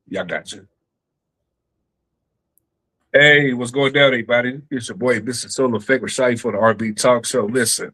Yeah, I got you. Hey, what's going down, everybody? It's your boy, Mr. Solo Fake Rashai for the RB Talk Show. Listen,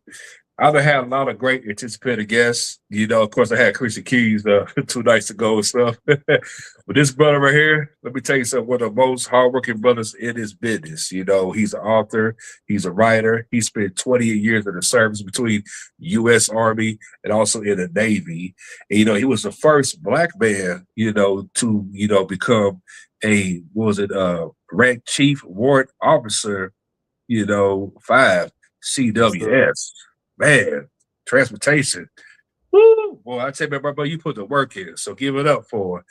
I've had a lot of great anticipated guests. Of course, I had Chrissy Keys 2 nights ago and stuff. But this brother right here, let me tell you something, one of the most hardworking brothers in his business. He's an author, he's a writer. He spent 28 years in the service between U.S. Army and also in the Navy. And, he was the first black man, to, become what was it, ranked Chief Warrant Officer, Five, Yes, sir. CWS. Man, transportation. Woo! Boy, I tell you, bro, you put the work in. So give it up for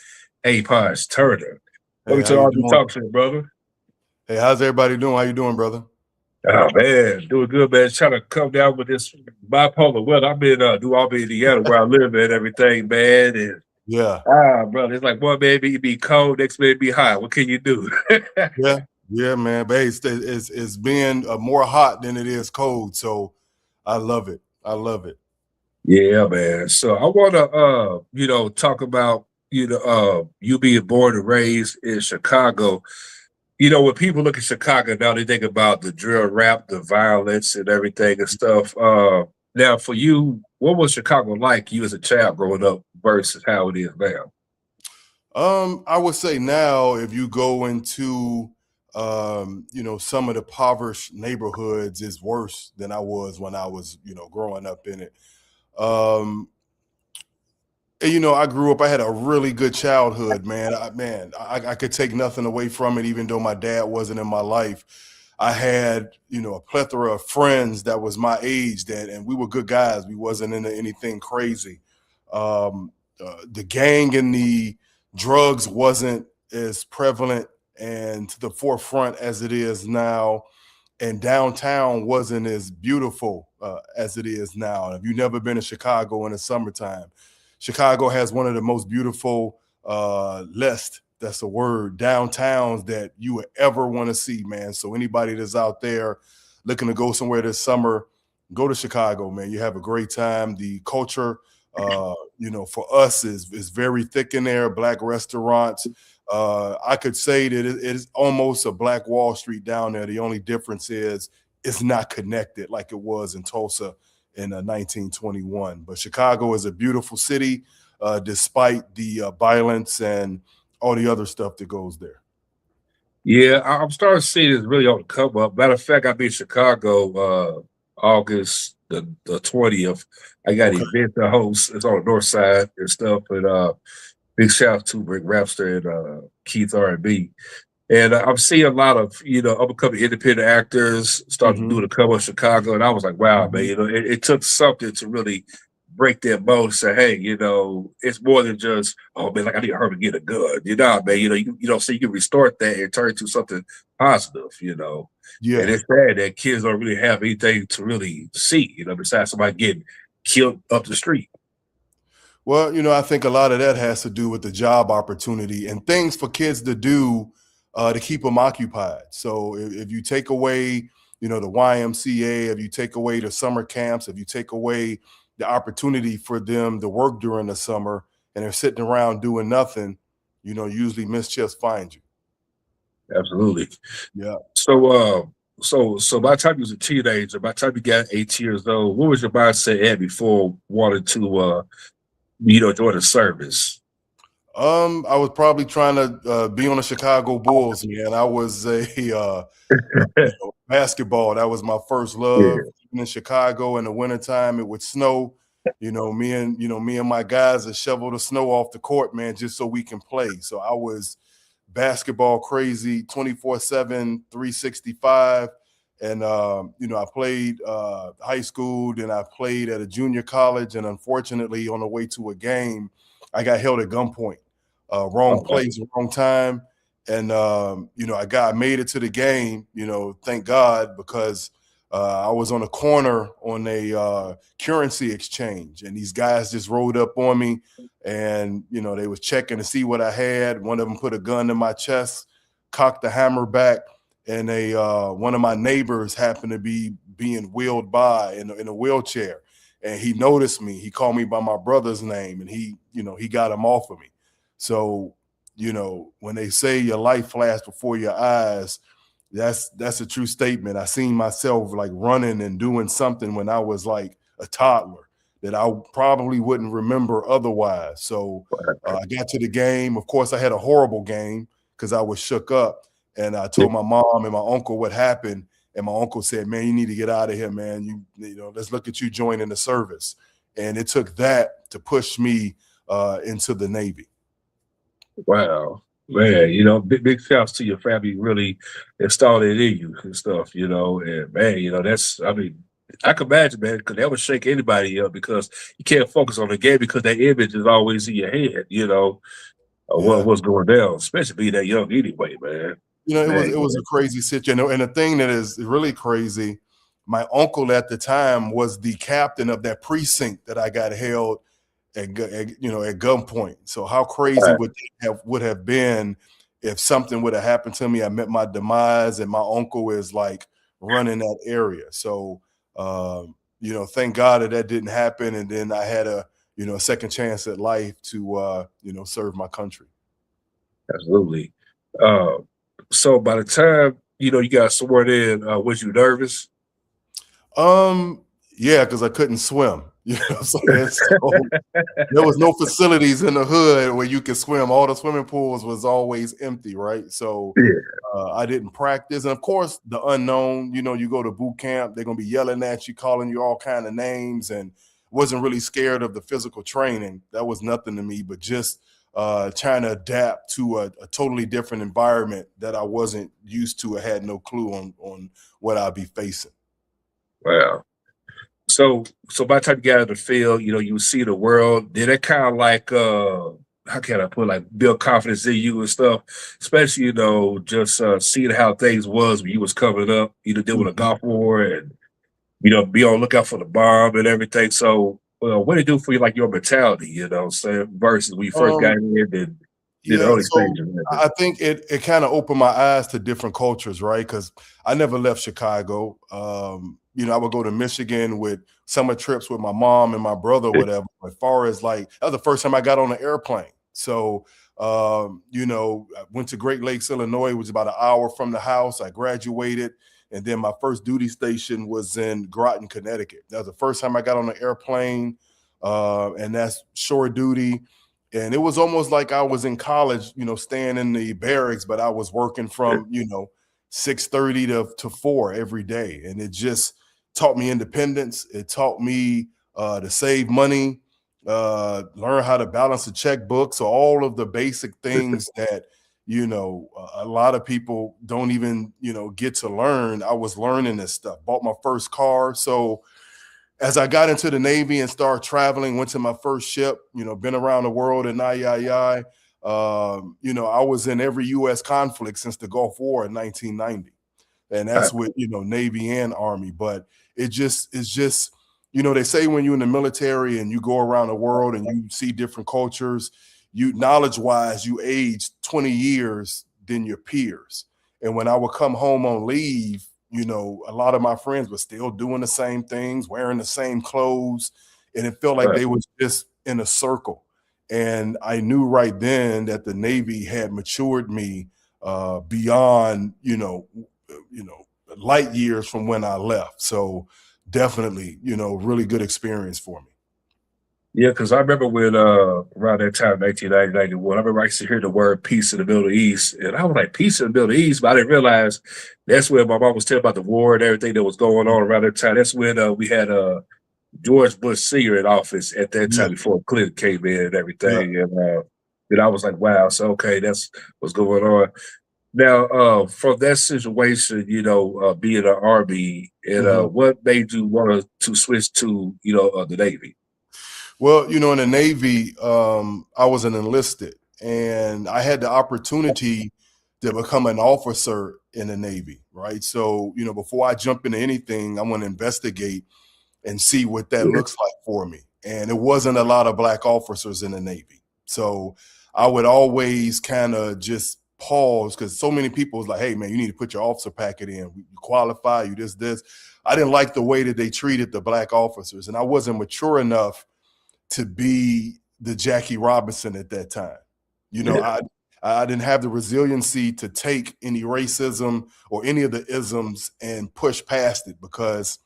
A.Paj Turner. Hey, Welcome how to the you RB doing? Talk Show, brother. Hey, how's everybody doing? How you doing, brother? Oh man, doing good, man. Trying to come down with this bipolar weather. I've been New Albany, Indiana, where I live and everything, man. And Yeah, brother, it's like one minute it be cold, next minute it be hot. What can you do? yeah, yeah, man. But hey, it's being more hot than it is cold, so I love it. I love it. Yeah, man. So I want to, talk about, you being born and raised in Chicago. When people look at Chicago now, they think about the drill rap, the violence, and everything and stuff. Now, for you, what was Chicago like you as a child growing up versus how it is now? I would say now, if you go into some of the impoverished neighborhoods, is worse than I was when I was growing up in it. Um, And, I grew up. I had a really good childhood, man. I could take nothing away from it, even though my dad wasn't in my life. I had, a plethora of friends that was my age, and we were good guys. We wasn't into anything crazy. Um, the gang and the drugs wasn't as prevalent and to the forefront as it is now. And downtown wasn't as beautiful as it is now. If you've never been to Chicago in the summertime, Chicago has one of the most beautiful list. That's a word. Downtowns that you would ever want to see, man. So anybody that's out there looking to go somewhere this summer, go to Chicago, man. You have a great time. The culture, for us is very thick in there. Black restaurants. I could say that it is almost a Black Wall Street down there. The only difference is it's not connected like it was in Tulsa in 1921. But Chicago is a beautiful city, despite the violence and all the other stuff that goes there. Yeah, I'm starting to see this really on the come up. Matter of fact, I'll be in Chicago August the 20th. I got an Okay. event to host. It's on the north side and stuff. And big shout out to Rick Rapster and Keith R&B. And I'm seeing a lot of, up and coming independent actors start to Mm-hmm. do the come up Chicago. And I was like, wow, man, Mm-hmm. it took something to really break that mold and say, hey, it's more than just, oh man, like I need her to get a gun. Man, so you can restart that and turn it to something positive. And Yeah. it's sad that kids don't really have anything to really see, besides somebody getting killed up the street. Well, I think a lot of that has to do with the job opportunity and things for kids to do to keep them occupied. So if you take away, the YMCA, if you take away the summer camps, if you take away the opportunity for them to work during the summer and they're sitting around doing nothing, usually mischief finds you. Absolutely. Yeah. So, so by the time you was a teenager, by the time you got 18 years old, what was your mindset at before wanting to, join the service? I was probably trying to be on the Chicago Bulls, man. I was basketball. That was my first love. Yeah. In Chicago in the wintertime, it would snow. Me and my guys would shovel the snow off the court, man, just so we can play. So I was basketball crazy 24/7, 365. And I played high school, then I played at a junior college, and unfortunately, on the way to a game, I got held at gunpoint. Wrong Oh, wow. place, wrong time. And I made it to the game. Thank God, because I was on a corner on a currency exchange, and these guys just rolled up on me, and they was checking to see what I had. One of them put a gun in my chest, cocked the hammer back, and one of my neighbors happened to be being wheeled by in a wheelchair, and he noticed me. He called me by my brother's name, and he got him off of me. So when they say your life flashed before your eyes, that's a true statement. I seen myself like running and doing something when I was like a toddler that I probably wouldn't remember otherwise. So I got to the game. Of course, I had a horrible game because I was shook up. And I told my mom and my uncle what happened. And my uncle said, "Man, you need to get out of here, man. Let's look at you joining the service." And it took that to push me into the Navy. Wow. Man, big shouts to your family really installed it in you and stuff, and man, I can imagine, man, because that would shake anybody up because you can't focus on the game because that image is always in your head, of Yeah. what's going down, especially being that young anyway, man. It was Man, it was a crazy situation. And the thing that is really crazy, my uncle at the time was the captain of that precinct that I got held at gunpoint. So how crazy would have been if something would have happened to me? I met my demise, and my uncle is like running that area. So thank God that didn't happen, and then I had a second chance at life to serve my country. absolutely. Uh, so by the time you got sworn in, was you nervous? Yeah, because I couldn't swim. So there was no facilities in the hood where you could swim. All the swimming pools was always empty, right? So I didn't practice. And of course, the unknown, you go to boot camp, they're going to be yelling at you, calling you all kind of names, and wasn't really scared of the physical training. That was nothing to me, but just trying to adapt to a totally different environment that I wasn't used to. I had no clue on what I'd be facing. Wow. So by the time you got out of the field, you see the world. Did it kind of like how can I put like build confidence in you and stuff? Especially, just seeing how things was when you was coming up, deal with a Mhm. Gulf War and be on lookout for the bomb and everything. So what did it do for you like your mentality, say versus when you first got Um, in and did the Yeah, early so stages. I think it kind of opened my eyes to different cultures, right? Because I never left Chicago. I would go to Michigan with summer trips with my mom and my brother, or whatever. As far as like, that was the first time I got on an airplane. So, I went to Great Lakes, Illinois, which was about an hour from the house. I graduated, and then my first duty station was in Groton, Connecticut. That was the first time I got on an airplane, and that's shore duty. And it was almost like I was in college, staying in the barracks, but I was working from, 6:30 to 4 every day. And it just taught me independence. It taught me to save money, learn how to balance a checkbook. So all of the basic things that, a lot of people don't even, get to learn. I was learning this stuff. Bought my first car. So as I got into the Navy and started traveling, went to my first ship, been around the world in III. I was in every U.S. conflict since the Gulf War in 1990. And that's with, Navy and Army. But it's just, they say when you're in the military and you go around the world and you see different cultures, knowledge-wise, you age 20 years than your peers. And when I would come home on leave, a lot of my friends were still doing the same things, wearing the same clothes, and it felt like they was just in a circle. And I knew right then that the Navy had matured me beyond, light years from when I left. So definitely, really good experience for me. Yeah, because I remember when around that time, 1990, 91, I remember I used to hear the word peace in the Middle East. And I was like, peace in the Middle East, but I didn't realize that's where my mom was telling about the war and everything that was going on around that time. That's when we had George Bush Sr. in office at that Yeah, time before Clinton came in and yeah. everything. And I was like, wow, so okay, that's what's going on. Now, from that situation, being an Army, and Mhm. what made you want to switch to, the Navy? Well, in the Navy, I was an enlisted, and I had the opportunity to become an officer in the Navy, right? So, before I jump into anything, I want to investigate and see what that Yeah. looks like for me. And it wasn't a lot of black officers in the Navy. So I would always kind of just pause because so many people was like, hey, man, you need to put your officer packet in. You qualify, you this. I didn't like the way that they treated the black officers. And I wasn't mature enough to be the Jackie Robinson at that time. Yeah. I didn't have the resiliency to take any racism or any of the isms and push past it, because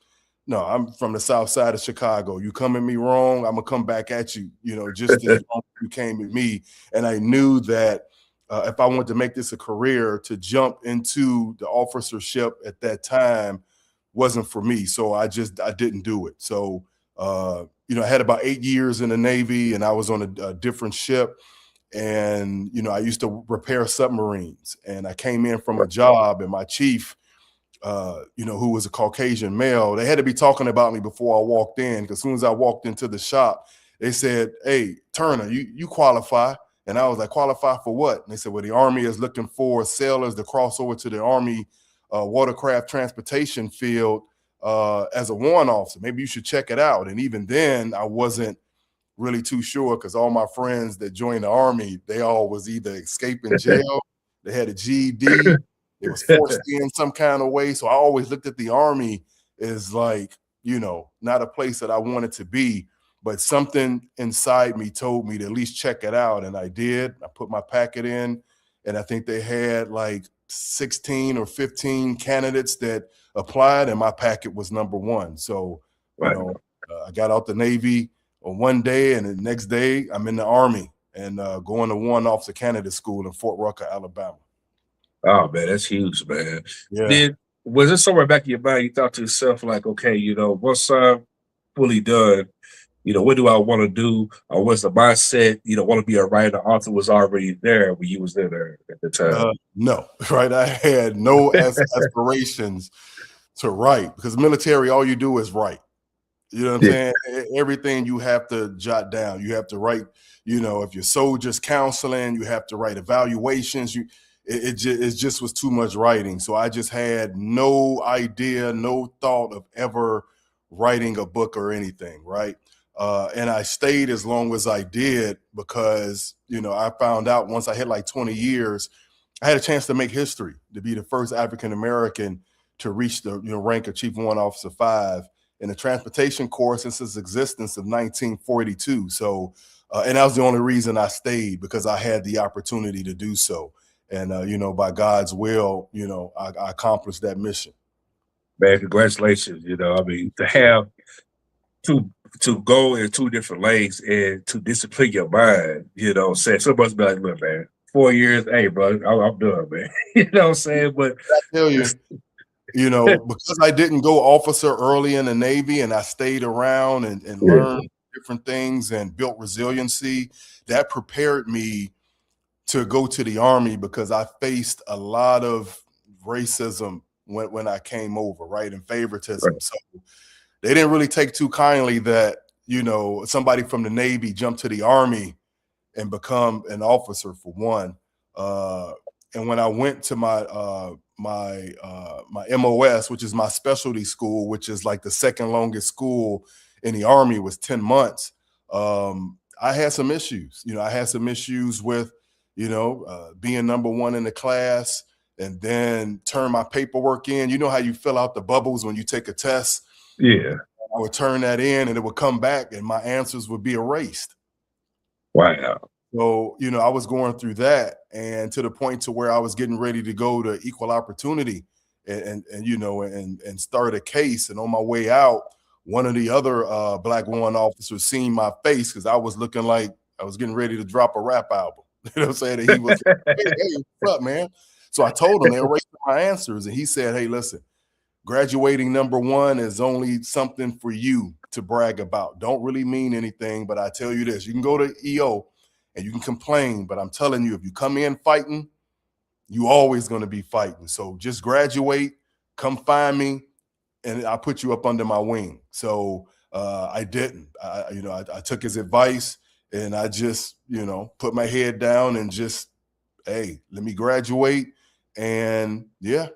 no, I'm from the South Side of Chicago. You come at me wrong, I'm gonna come back at you, just as wrong as you came at me. And I knew that if I wanted to make this a career, to jump into the officership at that time wasn't for me. So I didn't do it. So I had about 8 years in the Navy, and I was on a different ship. And I used to repair submarines. And I came in from a job, and my chief, who was a Caucasian male, they had to be talking about me before I walked in, because as soon as I walked into the shop, they said, "Hey, Turner, you qualify." And I was like, "Qualify for what?" And they said, "Well, the Army is looking for sailors to cross over to the Army watercraft transportation field as a warrant officer. Maybe you should check it out." And even then, I wasn't really too sure, because all my friends that joined the Army, they all was either escaping jail, they had a GED, it was forced in some kind of way. So I always looked at the Army as like, not a place that I wanted to be. But something inside me told me to at least check it out. And I did. I put my packet in, and I think they had like 16 or 15 candidates that applied, and my packet was number one. So, I got out the Navy on one day, and the next day I'm in the Army and going to Warrant Officer Candidate School in Fort Rucker, Alabama. Oh man, that's huge, man. Yeah. Was it somewhere back in your mind you thought to yourself like, okay, once I'm fully done, what do I want to do? Or was the mindset, want to be a writer, author was already there when you was there at the time? No, right? I had no aspirations to write, because military, all you do is write. You know what I'm saying? Everything you have to jot down. You have to write, if you're soldiers counseling, you have to write evaluations. It just was too much writing. So I just had no idea, no thought of ever writing a book or anything, right? And I stayed as long as I did because, I found out once I hit like 20 years, I had a chance to make history, to be the first African-American to reach the rank of Chief Warrant Officer Five in the Transportation Corps since its existence of 1942. So, and that was the only reason I stayed, because I had the opportunity to do so. And, by God's will, I accomplished that mission. Man, congratulations. To have to go in two different lanes and to discipline your mind, saying somebody's be like, look, man, 4 years, hey, bro, I'm done, man. You know what I'm saying? But I tell you, because I didn't go officer early in the Navy, and I stayed around and learned different things and built resiliency, that prepared me to go to the Army, because I faced a lot of racism when I came over, right? And favoritism. Right. So they didn't really take too kindly that, somebody from the Navy jumped to the Army and become an officer, for one. And when I went to my MOS, which is my specialty school, which is like the second longest school in the Army, was 10 months. I had some issues. I had some issues with, being number one in the class, and then turn my paperwork in. You know how you fill out the bubbles when you take a test? Yeah. I would turn that in, and it would come back, and my answers would be erased. Wow. So, I was going through that, and to the point to where I was getting ready to go to equal opportunity and start a case. And on my way out, one of the other Black warrant officers seen my face, because I was looking like I was getting ready to drop a rap album. You know what I'm saying? And he was like, hey, what's up, man? So I told him they erased my answers, and he said, hey, listen, graduating number one is only something for you to brag about. Don't really mean anything, but I tell you this, you can go to EO and you can complain, but I'm telling you, if you come in fighting, you always going to be fighting. So just graduate, come find me, and I'll put you up under my wing. So I didn't. I took his advice, and I just, put my head down and just, hey, let me graduate. And yeah,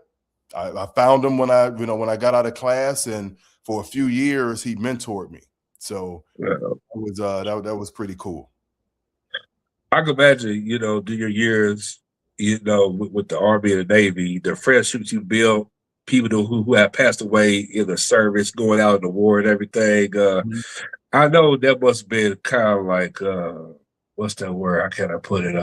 I found him when I got out of class, and for a few years he mentored me. So that was pretty cool. I can imagine, do your years, with the Army and the Navy, the friendships you built, people who have passed away in the service, going out in the war and everything. I know that must have been kind of like, what's that word? How can I put it?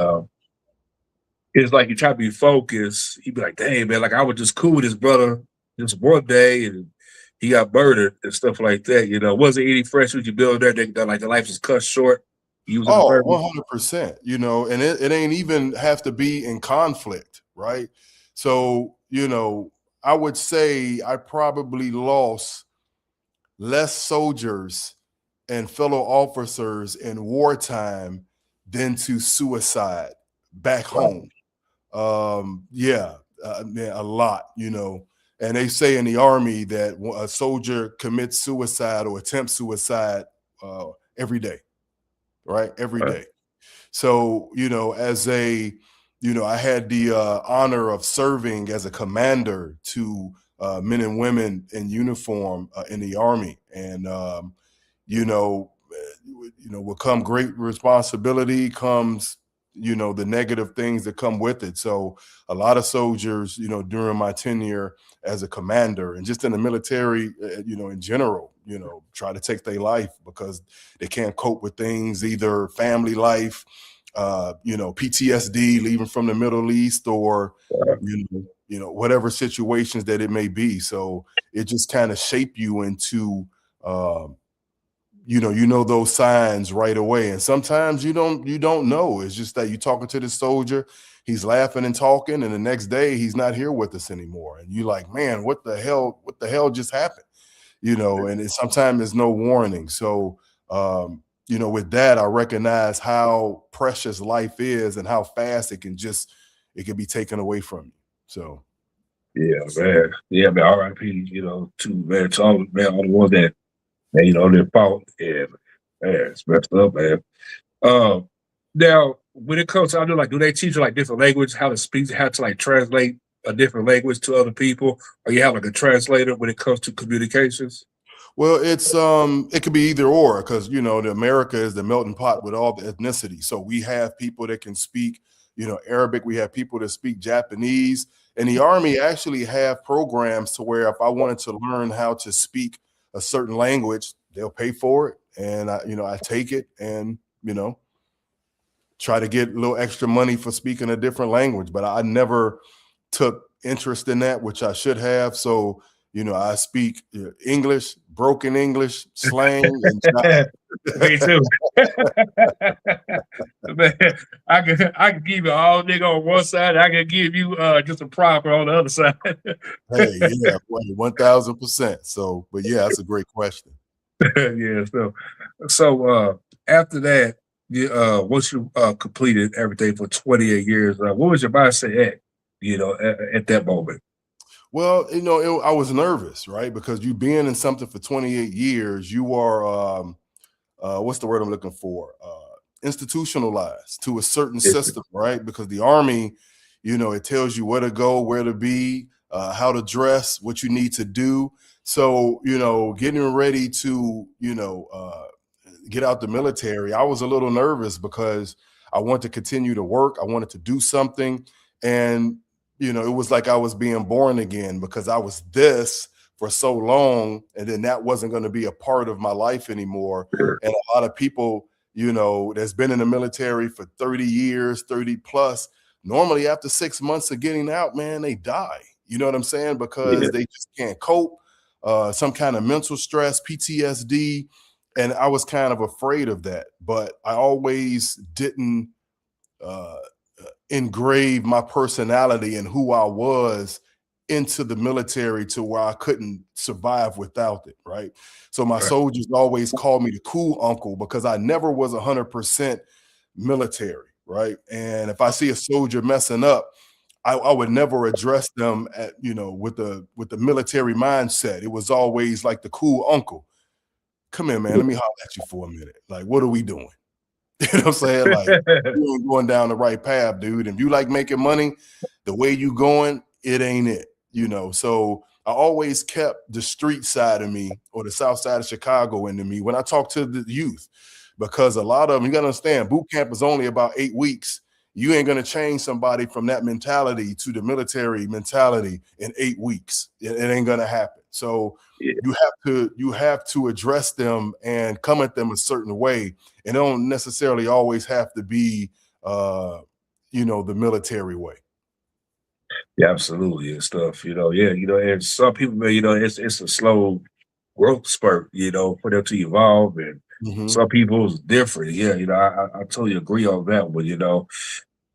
it's like you try to be focused. He'd be like, dang, man, like I was just cool with his brother just one day and he got murdered and stuff like that. Was there any friends with you build there that like the life was cut short using the Oh, service? 100%, and it ain't even have to be in conflict, right? So, I would say I probably lost less soldiers and fellow officers in wartime than to suicide back Wow. home. Yeah, man, a lot. And they say in the Army that a soldier commits suicide or attempts suicide every day, right? Every Right. day. So, I had the honor of serving as a commander to men and women in uniform in the Army. And, will come great responsibility, comes, the negative things that come with it. So a lot of soldiers, during my tenure as a commander and just in the military, in general, try to take their life because they can't cope with things, either family life, PTSD, leaving from the Middle East, or whatever situations that it may be. So it just kind of shape you into those signs right away. And sometimes you don't know. It's just that you're talking to the soldier, he's laughing and talking, and the next day he's not here with us anymore. And you're like, man, what the hell just happened? And sometimes there's no warning. So with that, I recognize how precious life is and how fast it can be taken away from you. So Yeah, man. Yeah, man. R.I.P. To man, to all the ones that their fault. And man, it's messed up, man. Um, Now when it comes to, I know, like, do they teach you like different language, how to speak, how to like translate a different language to other people, or you have like a translator when it comes to communications? well, it could be either or, because the America is the melting pot with all the ethnicity. So we have people that can speak, Arabic. We have people that speak Japanese, and the Army actually have programs to where if I wanted to learn how to speak a certain language, they'll pay for it, and I take it, and try to get a little extra money for speaking a different language. But I never took interest in that, which I should have. So, I speak English, broken English, slang, and Me too. Man, I can give you all nigga on one side. I can give you just a proper on the other side. hey, yeah, 1000%. So, but yeah, that's a great question. Yeah. So after that, once you completed everything for 28 years, what was your mindset at? At that moment. Well, I was nervous, right? Because you being in something for 28 years, you are what's the word I'm looking for? Institutionalized to a certain system, right? Because the Army, it tells you where to go, where to be, how to dress, what you need to do. So, getting ready to, get out the military, I was a little nervous because I wanted to continue to work. I wanted to do something. And, it was like I was being born again, because I was this for so long, and then that wasn't going to be a part of my life anymore. Sure. And a lot of people, that's been in the military for 30 years, 30 plus, normally after 6 months of getting out, man, they die. You know what I'm saying? Because Yeah. they just can't cope, some kind of mental stress, PTSD. And I was kind of afraid of that, but I always didn't uh, engrave my personality and who I was into the military to where I couldn't survive without it, right? So my Right. soldiers always called me the cool uncle, because I never was 100% military, right? And if I see a soldier messing up, I would never address them with the military mindset. It was always like the cool uncle. Come here, man. Let me holler at you for a minute. Like, what are we doing? You know what I'm saying? Like, you ain't going down the right path, dude. If you like making money, the way you going, it ain't it. So I always kept the street side of me, or the South Side of Chicago, into me when I talk to the youth, because a lot of them, you got to understand, boot camp is only about 8 weeks. You ain't going to change somebody from that mentality to the military mentality in 8 weeks. It ain't going to happen. So Yeah. you have to address them and come at them a certain way, and it don't necessarily always have to be the military way. Yeah, absolutely and stuff. Yeah, and some people, man, it's a slow growth spurt, for them to evolve, and Hmm. some people's different. Yeah, I totally agree on that one.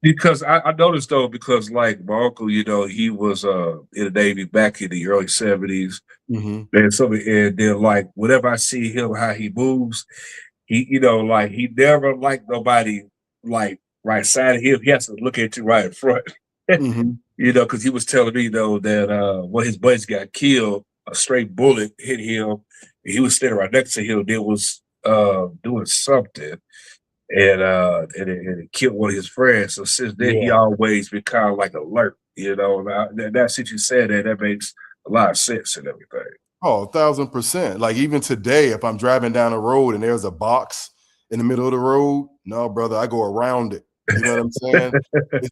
Because I noticed though, because like my uncle, he was in the Navy back in the early 70s. Hmm. And then like whenever I see him how he moves, he like he never liked nobody like right side of him. He has to look at you right in front. Hmm. Because he was telling me though that when his buddies got killed, a straight bullet hit him, and he was standing right next to him. They was doing something, and it killed one of his friends. So since then, he Yeah. always been kind of like alert. Now, that since you said that makes a lot of sense and everything. Oh, 1,000%. Like even today, if I'm driving down the road and there's a box in the middle of the road, no, brother, I go around it. You know what I'm saying?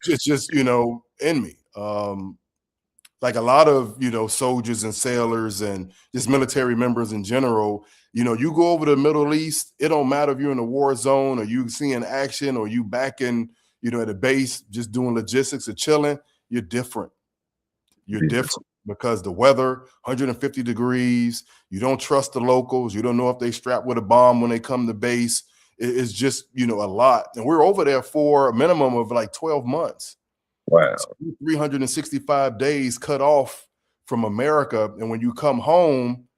It's just in me. Like a lot of soldiers and sailors and just military members in general, you go over to the Middle East, it don't matter if you're in a war zone or you seeing action or you back in at a base just doing logistics or chilling. You're different. You're Yes. different because the weather 150 degrees, you don't trust the locals, you don't know if they strapped with a bomb when they come to base. It's just a lot, and we're over there for a minimum of like 12 months. Wow. 365 days cut off from America. And when you come home,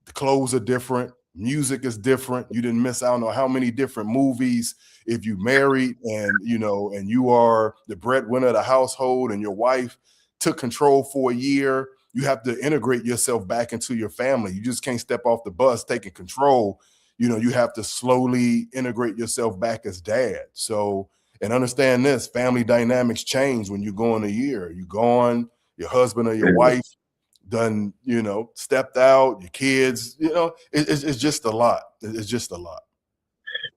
the clothes are different, music is different. You didn't miss out on how many different movies. If you married and you are the breadwinner of the household and your wife took control for a year, you have to integrate yourself back into your family. You just can't step off the bus taking control. You have to slowly integrate yourself back as dad. So, and understand this, family dynamics change when you go in a year. You gone, your husband or your wife done, stepped out, your kids, it's just a lot. It's just a lot.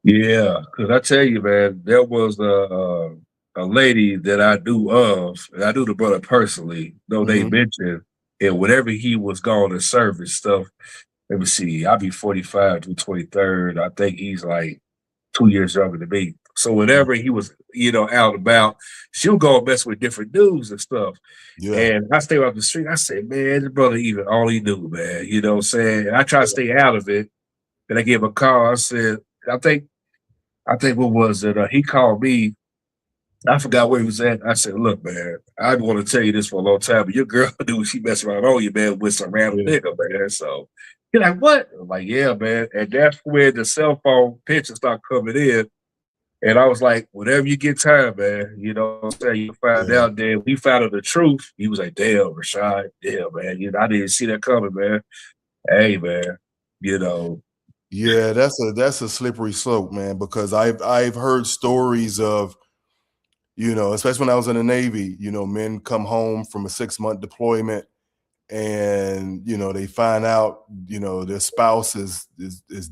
Yeah, because I tell you, man, there was a lady that I knew of, and I knew the brother personally, though they Hmm. mentioned, and whenever he was going to service stuff, let me see, I'll be 45 to 23rd. I think he's like 2 years younger than me. So whenever he was, out and about, she would go and mess with different dudes and stuff. Yeah. And I stayed off the street. I said, man, this brother even all he knew, man. You know what I'm saying? And I try to stay out of it. And I gave him a call. I said, I think what was it? He called me. I forgot where he was at. I said, "Look, man, I want to tell you this for a long time, but your girl knew she messed around on you, man, with some random Yeah. nigga, man." So you're like, "What?" I'm like, "Yeah, man." And that's when the cell phone pictures start coming in. And I was like, "Whenever you get time, man, what I'm saying, you find Yeah. out." Then we found out the truth. He was like, "Damn, Rashad, damn, man, I didn't see that coming, man." Hey, man, you know, Yeah, that's a slippery slope, man, because I've heard stories of, especially when I was in the Navy, men come home from a 6-month deployment and they find out their spouse is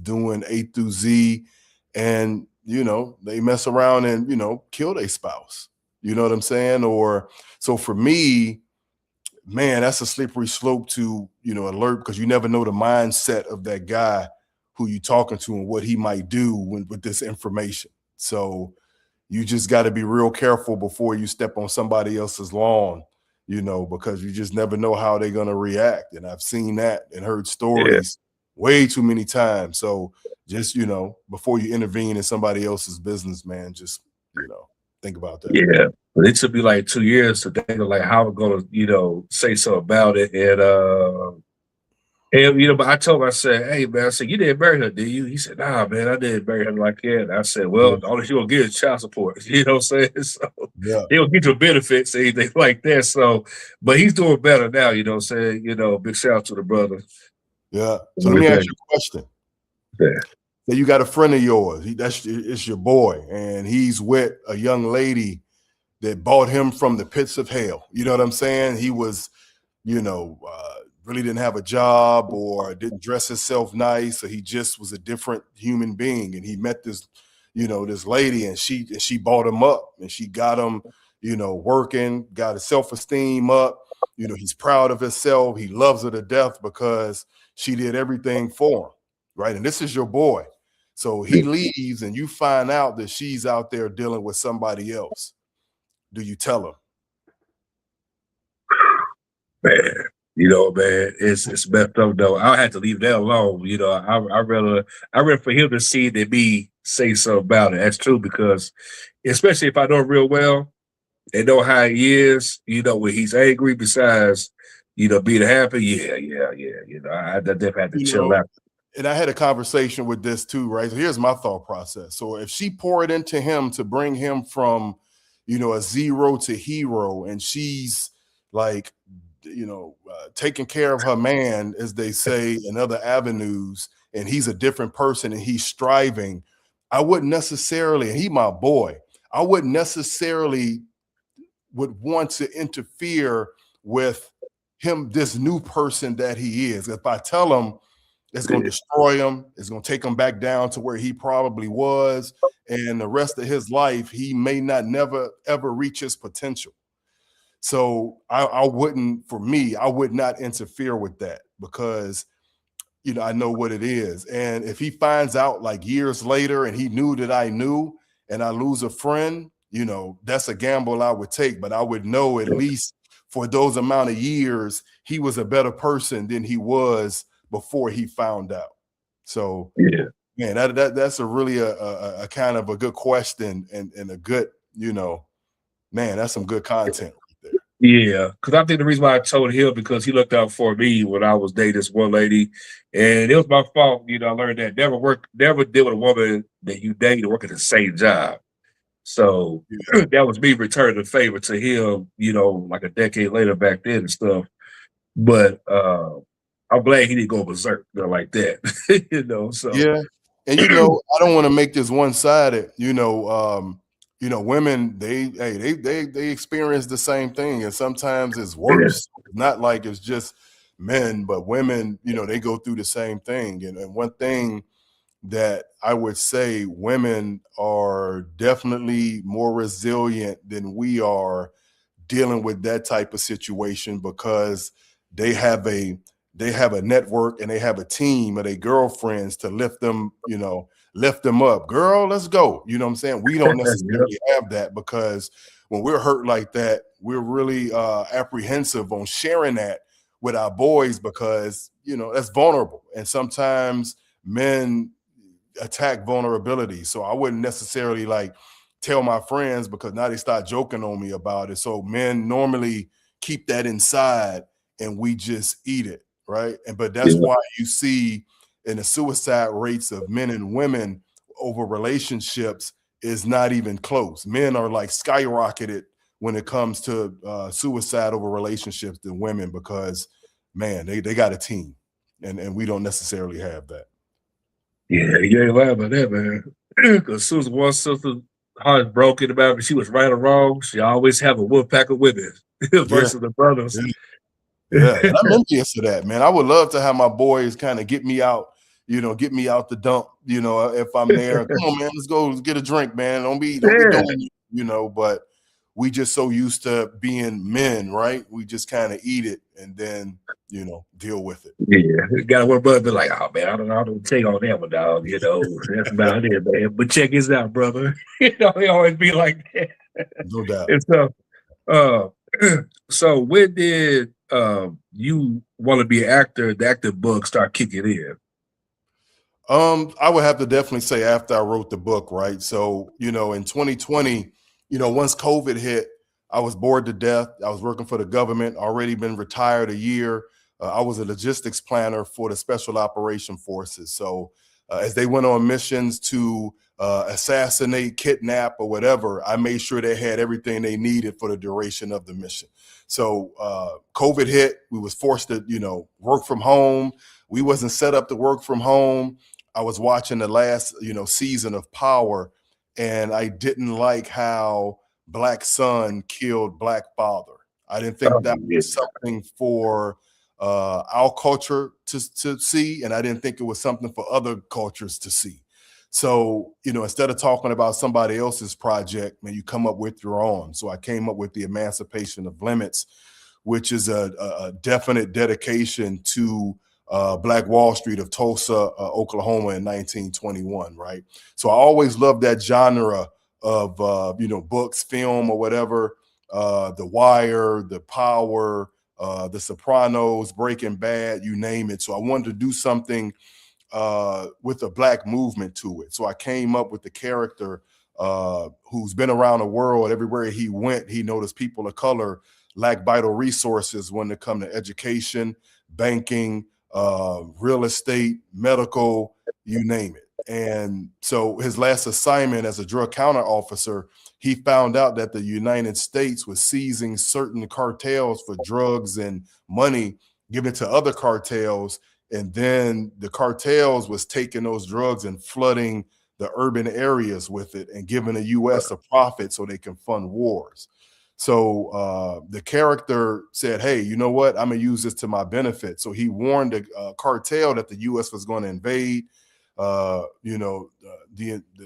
doing A through Z, and they mess around and kill their spouse. You know what I'm saying? Or so for me, man, that's a slippery slope to alert, because you never know the mindset of that guy who you talking to and what he might do with this information. So you just got to be real careful before you step on somebody else's lawn, because you just never know how they're going to react. And I've seen that and heard yeah, stories way too many times. So just, before you intervene in somebody else's business, man, just, think about that. yeah. But it took me like 2 years to think of like how I'm gonna, say something about it. And but I told him, I said, "Hey man," I said, "You didn't marry her, did you?" He said, "Nah, man, I didn't marry her like that." And I said, Yeah. "Well, the only thing you'll get is child support." You know what I'm saying? So Yeah. he don't get your benefits or anything like that. So, but he's doing better now, you know what I'm saying? Big shout out to the brother. Yeah. So let me ask Everything. you a question. Yeah. Say you got a friend of yours. It's your boy, and he's with a young lady that bought him from the pits of hell. You know what I'm saying? He was, really didn't have a job or didn't dress himself nice, or he just was a different human being. And he met this lady, and she bought him up, and she got him, working, got his self-esteem up. He's proud of himself. He loves her to death because she did everything for him, right? And this is your boy. So he leaves, and you find out that she's out there dealing with somebody else. do you tell him? Man, man, it's messed up though. I had to leave that alone. I rather for him to see it than me say something about it. That's true because especially if I know him real well and know how he is, when he's angry, besides, being happy, yeah. I definitely had to You chill know, out. and I had a conversation with this too, right? So here's my thought process. So if she poured into him to bring him from, a zero to hero, and she's like, taking care of her man, as they say, in other avenues, and he's a different person and he's striving, I wouldn't necessarily, and he my boy, I wouldn't necessarily would want to interfere with him, this new person that he is. If I tell him, it's going to destroy him. It's going to take him back down to where he probably was. And the rest of his life, he may not never, ever reach his potential. So I wouldn't, for me, I would not interfere with that because, I know what it is. And if he finds out like years later and he knew that I knew and I lose a friend, that's a gamble I would take. But I would know at least for those amount of years, he was a better person than he was before he found out. So, Yeah. man, that's a really a kind of a good question and a good, man, that's some good content right there. Yeah, because I think the reason why I told him because he looked out for me when I was dating this one lady, and it was my fault. I learned that never deal with a woman that you date to work at the same job. So Yeah. that was me returning the favor to him. Like a decade later back then and stuff. But I'm glad he didn't go berserk like that. So Yeah. And I don't want to make this one-sided. Women, they experience the same thing, and sometimes it's worse. Not like it's just men, but women, they go through the same thing. And one thing that I would say, women are definitely more resilient than we are dealing with that type of situation because they have a network and they have a team of their girlfriends to lift them up. Girl, let's go. You know what I'm saying? We don't necessarily have that because when we're hurt like that, we're really apprehensive on sharing that with our boys because that's vulnerable, and sometimes men attack vulnerability. So I wouldn't necessarily like tell my friends because now they start joking on me about it. So men normally keep that inside and we just eat it, right? But that's why you see in the suicide rates of men and women over relationships is not even close. Men are like skyrocketed when it comes to suicide over relationships than women because, man, they got a team, and we don't necessarily have that. Yeah, you ain't lying about that, man. Because soon as one sister's heart broken about it, she was right or wrong, she always have a wolf pack of women Yeah. versus the brothers. Yeah. Yeah, and I'm envious of that, man. I would love to have my boys kind of get me out, get me out the dump, if I'm there. Come on, man, let's get a drink, man. Don't be doing, but we just so used to being men, right? We just kind of eat it and then, deal with it. Yeah, got one brother be like, oh man, I don't take on that one, dog. That's about it, man. But check this out, brother. They always be like that. No doubt. And so, so when did you want to be an actor? The acting bug start kicking in. I would have to definitely say after I wrote the book, right? So, in 2020, once COVID hit, I was bored to death. I was working for the government, already been retired a year. I was a logistics planner for the Special Operation Forces. So as they went on missions to assassinate, kidnap, or whatever, I made sure they had everything they needed for the duration of the mission. So COVID hit, we was forced to, work from home. We wasn't set up to work from home. I was watching the last, season of Power, and I didn't like how Black son killed Black father. I didn't think that was something for our culture to see, and I didn't think it was something for other cultures to see. So, instead of talking about somebody else's project, man, you come up with your own. So I came up with the Emancipation of Limits, which is a definite dedication to Black Wall Street of Tulsa, Oklahoma in 1921, right? So I always loved that genre of, books, film, or whatever. The Wire, The Power, The Sopranos, Breaking Bad, you name it. So I wanted to do something with a Black movement to it. So I came up with the character who's been around the world. Everywhere he went, he noticed people of color lack vital resources when it comes to education, banking, real estate, medical, you name it. And so his last assignment as a drug counter officer, he found out that the United States was seizing certain cartels for drugs and money given to other cartels. And then the cartels was taking those drugs and flooding the urban areas with it and giving the U.S. a profit so they can fund wars. So the character said, hey, you know what? I'm going to use this to my benefit. So he warned the cartel that the U.S. was going to invade. The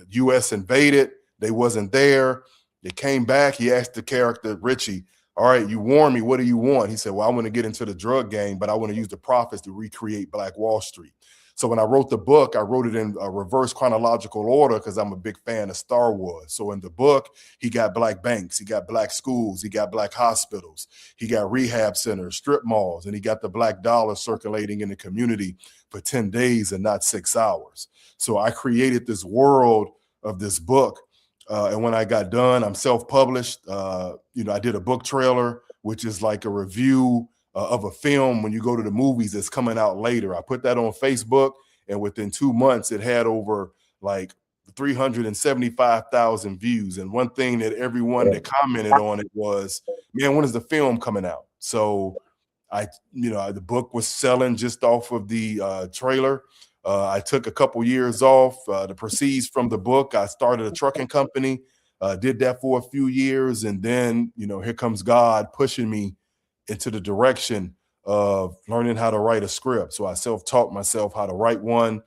U.S. invaded. They wasn't there. They came back. He asked the character, Richie, all right, you warned me. What do you want? He said, well, I want to get into the drug game, but I want to use the profits to recreate Black Wall Street. So when I wrote the book, I wrote it in a reverse chronological order because I'm a big fan of Star Wars. So in the book, he got Black banks, he got Black schools, he got Black hospitals, he got rehab centers, strip malls, and he got the Black dollar circulating in the community for 10 days and not 6 hours. So I created this world of this book. And when I got done, I'm self-published. I did a book trailer, which is like a review of a film when you go to the movies that's coming out later. I put that on Facebook, and within 2 months, it had over like 375,000 views. And one thing that everyone that commented on it was, man, when is the film coming out? So the book was selling just off of the trailer. I took a couple years off. The proceeds from the book, I started a trucking company, did that for a few years. And then, here comes God pushing me into the direction of learning how to write a script. So I self-taught myself how to write one.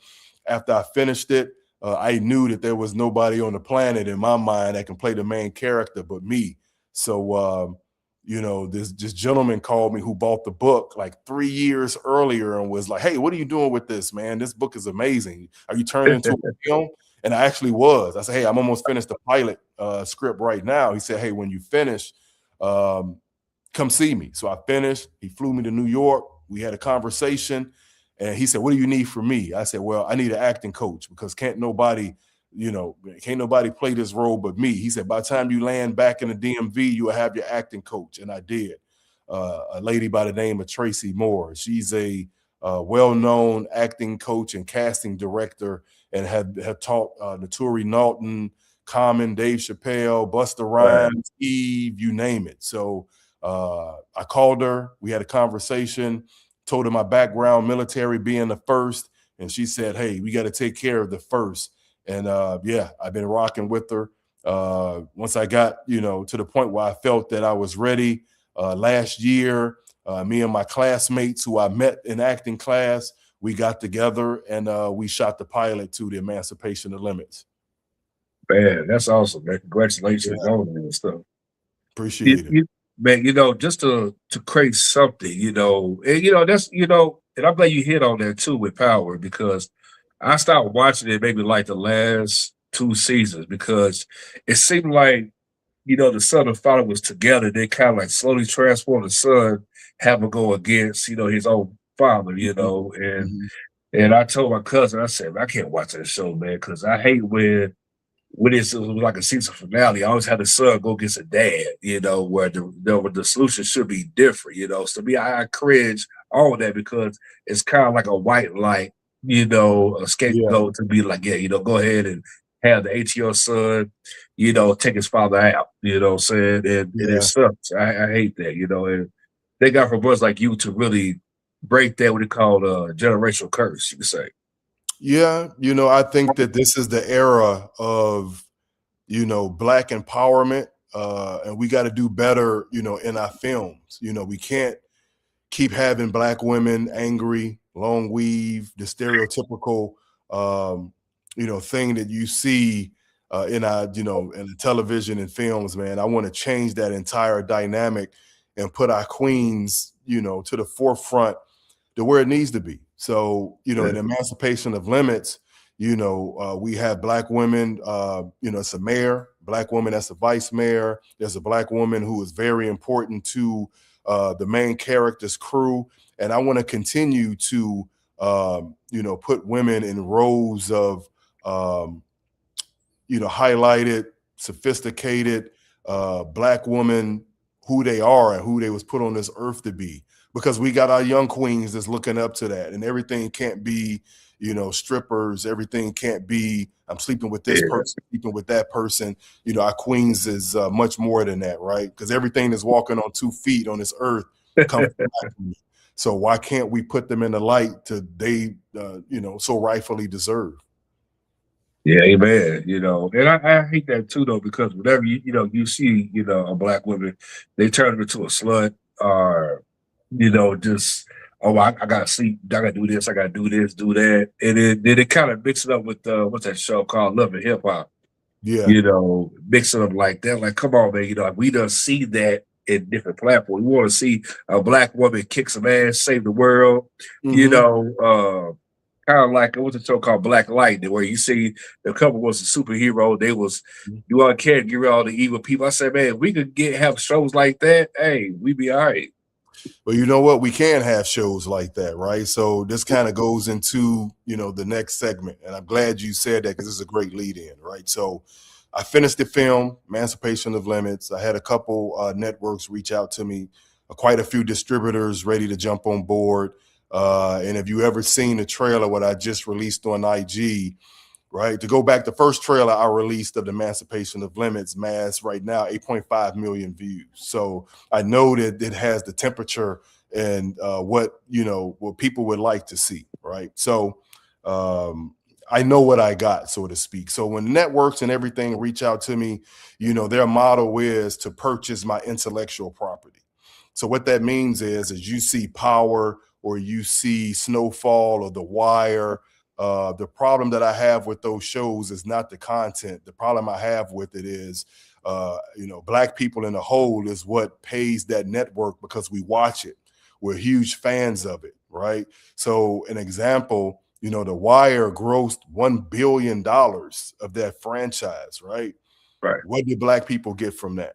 After I finished it, I knew that there was nobody on the planet in my mind that can play the main character but me. So, this gentleman called me who bought the book like 3 years earlier and was like, hey, what are you doing with this, man? This book is amazing. Are you turning into a film? And I actually was. I said, hey, I'm almost finished the pilot script right now. He said, hey, when you finish, come see me. So I finished. He flew me to New York. We had a conversation. And he said, what do you need from me? I said, well, I need an acting coach because can't nobody play this role but me. He said, by the time you land back in the DMV, you will have your acting coach. And I did. A lady by the name of Tracy Moore. She's a well-known acting coach and casting director and had taught Naturi Naughton, Common, Dave Chappelle, Busta Rhymes, Eve, you name it. So I called her. We had a conversation, told her my background, military being the first. And she said, hey, we got to take care of the first. And I've been rocking with her. Once I got, to the point where I felt that I was ready last year, me and my classmates who I met in acting class, we got together and we shot the pilot to the Emancipation of Limits. Man, that's awesome, man. Congratulations on that and stuff. Appreciate it. Man, just to create something, and that's, and I'm glad you hit on that too with Power, because I stopped watching it maybe like the last 2 seasons because it seemed like, the son and father was together. They kind of like slowly transformed the son, have to go against, his own father, and I told my cousin, I said, I can't watch that show, man, because I hate when it's like a season finale. I always had the son go against a dad, where the solution should be different, So me, I cringe all of that because it's kind of like a white light, a scapegoat to be like, go ahead and have the ATO son, take his father out, what I'm saying? And it sucks. I hate that, and they got for brothers like you to really break that, what they call a generational curse, you could say. Yeah, I think that this is the era of, Black empowerment, and we got to do better, in our films. We can't keep having Black women angry, long weave, the stereotypical, thing that you see in our, in the television and films, man. I want to change that entire dynamic and put our queens, to the forefront to where it needs to be. So, in Emancipation of Limits, we have Black women, it's a mayor, Black woman that's a vice mayor. There's a Black woman who is very important to the main character's crew. And I want to continue to, put women in roles of, highlighted, sophisticated Black woman, who they are and who they was put on this earth to be. Because we got our young queens that's looking up to that, and everything can't be, strippers. Everything can't be I'm sleeping with this person, sleeping with that person. Our queens is much more than that, right? Because everything that's walking on 2 feet on this earth comes from Black women. So why can't we put them in the light to they, so rightfully deserve? Yeah, amen. And I hate that too, though, because whenever you see, a Black woman, they turn her into a slut, or just, oh, I gotta sleep, I gotta do this, I gotta do this, do that, and then it kind of mix it up with what's that show called, Love and Hip Hop? Yeah. Mix it up like that. Like, come on, man. We done see that in different platforms. We want to see a Black woman kick some ass, save the world. Kind of like what's a show called Black Lightning, where you see the couple was a superhero. They was you all can't get rid of all the evil people. I said, man, we could have shows like that. Hey, we be all right. Well, you know what? We can have shows like that, right? So this kind of goes into, the next segment. And I'm glad you said that because this is a great lead in, right? So I finished the film, Emancipation of Limits. I had a couple networks reach out to me, quite a few distributors ready to jump on board. And if you ever seen the trailer, what I just released on IG, right? To go back, the first trailer I released of the Emancipation of Limits mass right now, 8.5 million views. So I know that it has the temperature and what people would like to see, right? So I know what I got, so to speak. So when networks and everything reach out to me, their motto is to purchase my intellectual property. So what that means is you see Power or you see Snowfall or The Wire. The problem that I have with those shows is not the content. The problem I have with it is, Black people in the whole is what pays that network because we watch it. We're huge fans of it, right? So an example, The Wire grossed $1 billion of that franchise, right? Right. What did Black people get from that?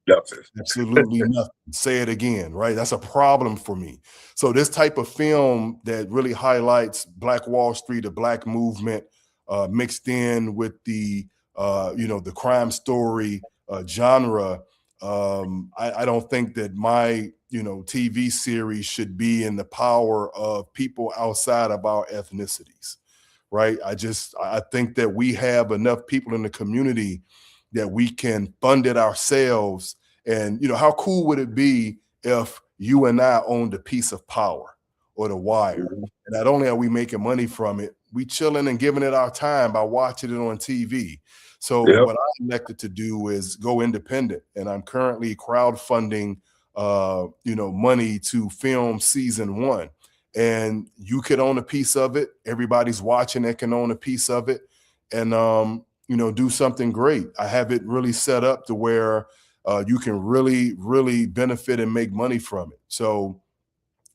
Nothing. Absolutely nothing. Say it again, right? That's a problem for me. So this type of film that really highlights Black Wall Street, the Black movement, mixed in with the the crime story genre. I don't think that my TV series should be in the power of people outside of our ethnicities, right? I think that we have enough people in the community that we can fund it ourselves. And how cool would it be if you and I owned a piece of Power or The Wire? And not only are we making money from it, we chilling and giving it our time by watching it on TV. So what I elected to do is go independent, and I'm currently crowdfunding money to film season 1. And you could own a piece of it. Everybody's watching that can own a piece of it, and do something great. I have it really set up to where you can really, really benefit and make money from it. So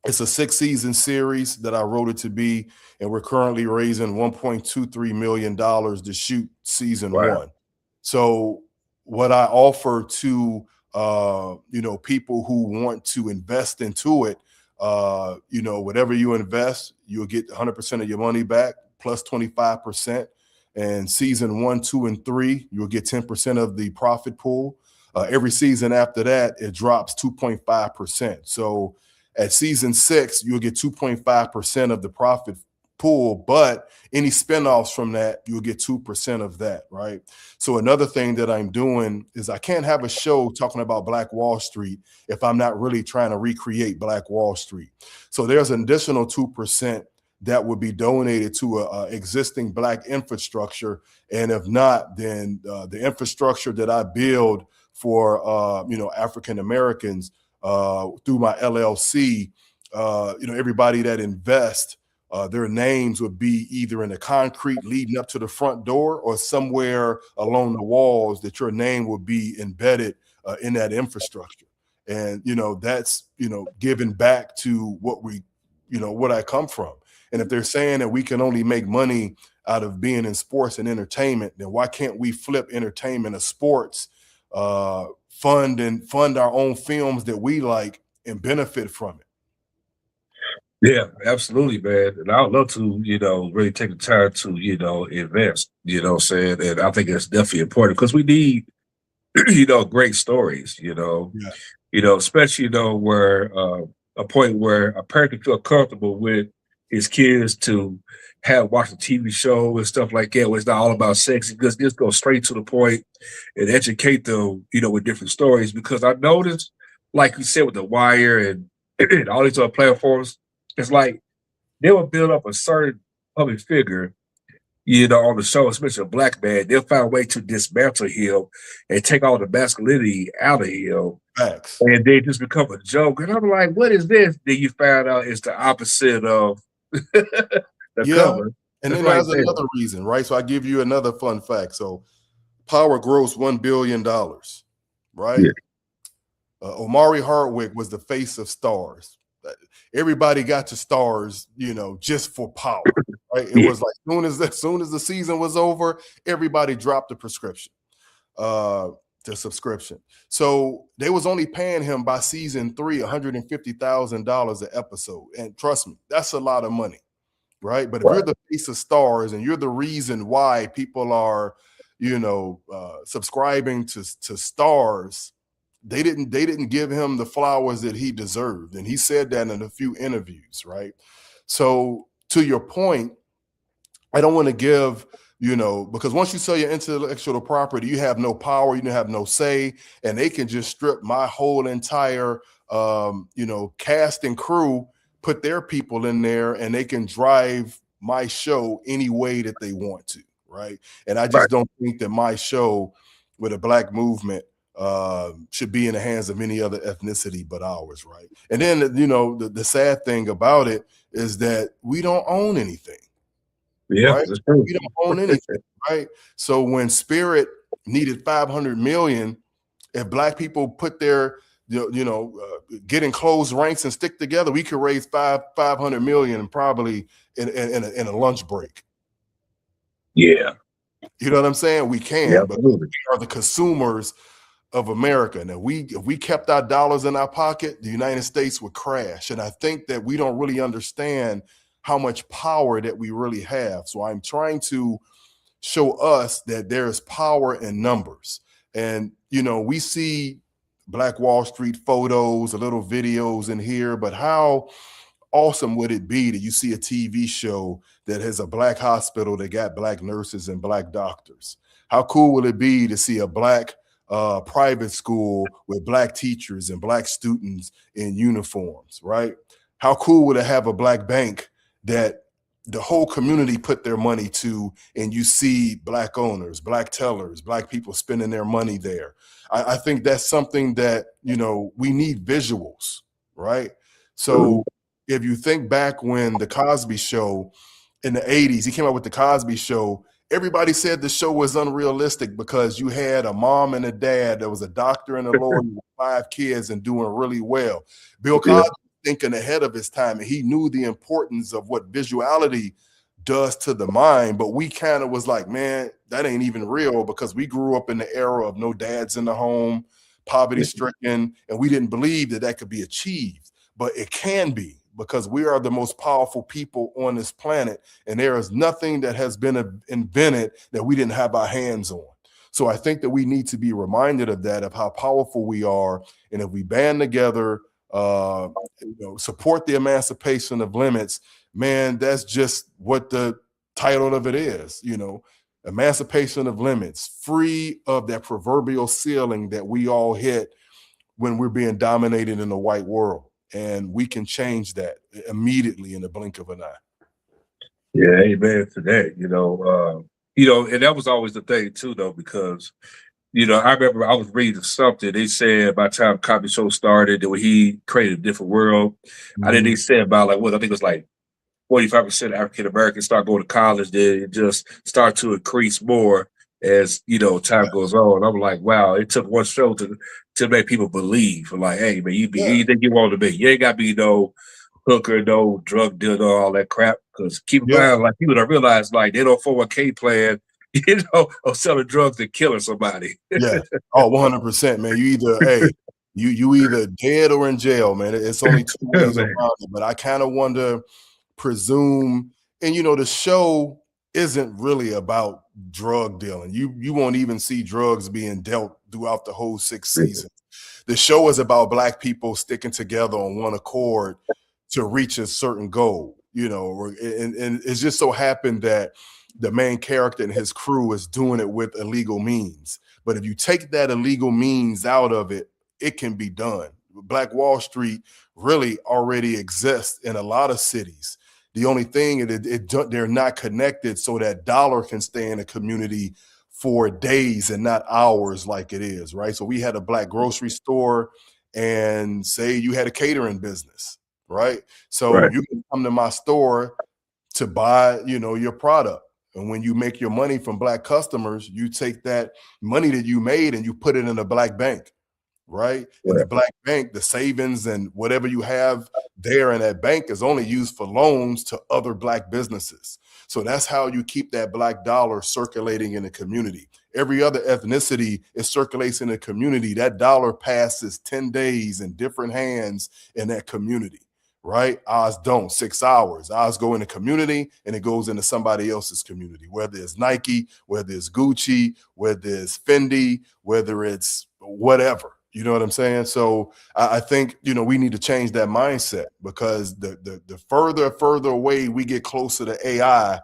it's a 6-season series that I wrote it to be, and we're currently raising $1.23 million to shoot season 1. So what I offer to people who want to invest into it, whatever you invest, you'll get 100% of your money back plus 25%. And season 1, 2, and 3, you'll get 10% of the profit pool. Every season after that, it drops 2.5%. So at season 6, you'll get 2.5% of the profit pool, but any spinoffs from that, you'll get 2% of that, right? So another thing that I'm doing is I can't have a show talking about Black Wall Street if I'm not really trying to recreate Black Wall Street. So there's an additional 2% that would be donated to a existing Black infrastructure. And if not, then the infrastructure that I build for African Americans through my LLC, everybody that invests, their names would be either in the concrete leading up to the front door or somewhere along the walls that your name would be embedded in that infrastructure. And that's giving back to what I come from. And if they're saying that we can only make money out of being in sports and entertainment, then why can't we flip entertainment of sports, fund our own films that we like and benefit from it? Yeah, absolutely, man. And I would love to, really take the time to, invest, what I'm saying? And I think it's definitely important because we need, great stories, Yeah. Especially, where a point where a parent can feel comfortable with his kids to have watch a TV show and stuff like that, where it's not all about sex. Just go straight to the point and educate them, with different stories. Because I noticed, like you said, with The Wire and all these other platforms, it's like they will build up a certain public figure, on the show, especially a black man. They'll find a way to dismantle him and take all the masculinity out of him. Facts. And they just become a joke. And I'm like, what is this? Then you find out it's the opposite of the Yeah. cover. And It's then like, there's another reason, right? So I give you another fun fact. So Power grossed $1 billion, right? yeah, Omari Hardwick was the face of Stars. Everybody got to Stars, just for Power, right? It yeah, was like soon as the season was over, everybody dropped the prescription, the subscription. So they was only paying him by season 3 $150,000 an episode, and trust me, that's a lot of money, right? But if you're right. the face of Stars and you're the reason why people are, subscribing to Stars, they didn't give him the flowers that he deserved, and he said that in a few interviews, right? So to your point, I don't want to give, because once you sell your intellectual property, you have no power, you have no say, and they can just strip my whole entire, cast and crew, put their people in there, and they can drive my show any way that they want to, right? And I just don't think that my show with a black movement should be in the hands of any other ethnicity but ours, right? And then, the sad thing about it is that we don't own anything. Yeah, Right? that's true. We don't own anything, right? So when Spirit needed 500 million, if black people put their, get in closed ranks and stick together, we could raise 500 million probably in a lunch break. Yeah. You know what I'm saying? We Yeah, can, but we absolutely. are the consumers of America. Now, if we kept our dollars in our pocket, the United States would crash. And I think that we don't really understand how much power that we really have. So I'm trying to show us that there is power in numbers. And, we see Black Wall Street photos, a little videos in here, but how awesome would it be that you see a TV show that has a black hospital that got black nurses and black doctors? How cool would it be to see a black private school with black teachers and black students in uniforms, right? How cool would it have a black bank that the whole community put their money to, and you see black owners, black tellers, black people spending their money there? I think that's something that, we need visuals, right? So if you think back when the Cosby Show in the 80s, he came out with the Cosby Show, everybody said the show was unrealistic because you had a mom and a dad that was a doctor and a lawyer with 5 kids and doing really well. Bill Cosby was thinking ahead of his time, and he knew the importance of what visuality does to the mind, but we kind of was like, man, that ain't even real, because we grew up in the era of no dads in the home, poverty stricken, and we didn't believe that that could be achieved, but it can be, because we are the most powerful people on this planet, and there is nothing that has been invented that we didn't have our hands on. So I think that we need to be reminded of that, of how powerful we are, and if we band together, support the Emancipation of Limits, man, that's just what the title of it is, Emancipation of Limits, free of that proverbial ceiling that we all hit when we're being dominated in the white world. And we can change that immediately in the blink of an eye. Yeah, amen to that. And that was always the thing too, though, because I remember I was reading something. They said by the time Cosby Show started, that when he created a different world, I think they said about I think it was like 45% of African Americans start going to college. Then it just start to increase more as time goes on. I'm like, wow, it took one show to make people believe. Like, hey man, you be anything you want to be. You ain't got to be no hooker, no drug dealer, all that crap. Because keep in Yeah. mind, like people don't realize, like they don't 401k plan, of selling drugs and killing somebody. Yeah. Oh, 100%, man. You either, hey, you either dead or in jail, man. It's only two ways Man. around it. But I kind of wonder, presume, and the show isn't really about drug dealing. You won't even see drugs being dealt throughout the whole 6 seasons. The show is about Black people sticking together on one accord to reach a certain goal, and it's just so happened that the main character and his crew is doing it with illegal means. But if you take that illegal means out of it, it can be done. Black Wall Street really already exists in a lot of cities. The only thing they're not connected so that dollar can stay in a community for days and not hours like it is, right? So we had a Black grocery store, and say you had a catering business, right? So Right. you can come to my store to buy, your product. And when you make your money from Black customers, you take that money that you made and you put it in a Black bank, right? In the Right. Black bank, the savings and whatever you have there in that bank is only used for loans to other Black businesses. So that's how you keep that Black dollar circulating in the community. Every other ethnicity, it circulates in the community. That dollar passes 10 days in different hands in that community, right? Ours don't. 6 hours. Ours go in the community and it goes into somebody else's community, whether it's Nike, whether it's Gucci, whether it's Fendi, whether it's whatever. You know what I'm saying? So I think, we need to change that mindset, because the further away we get closer to AI,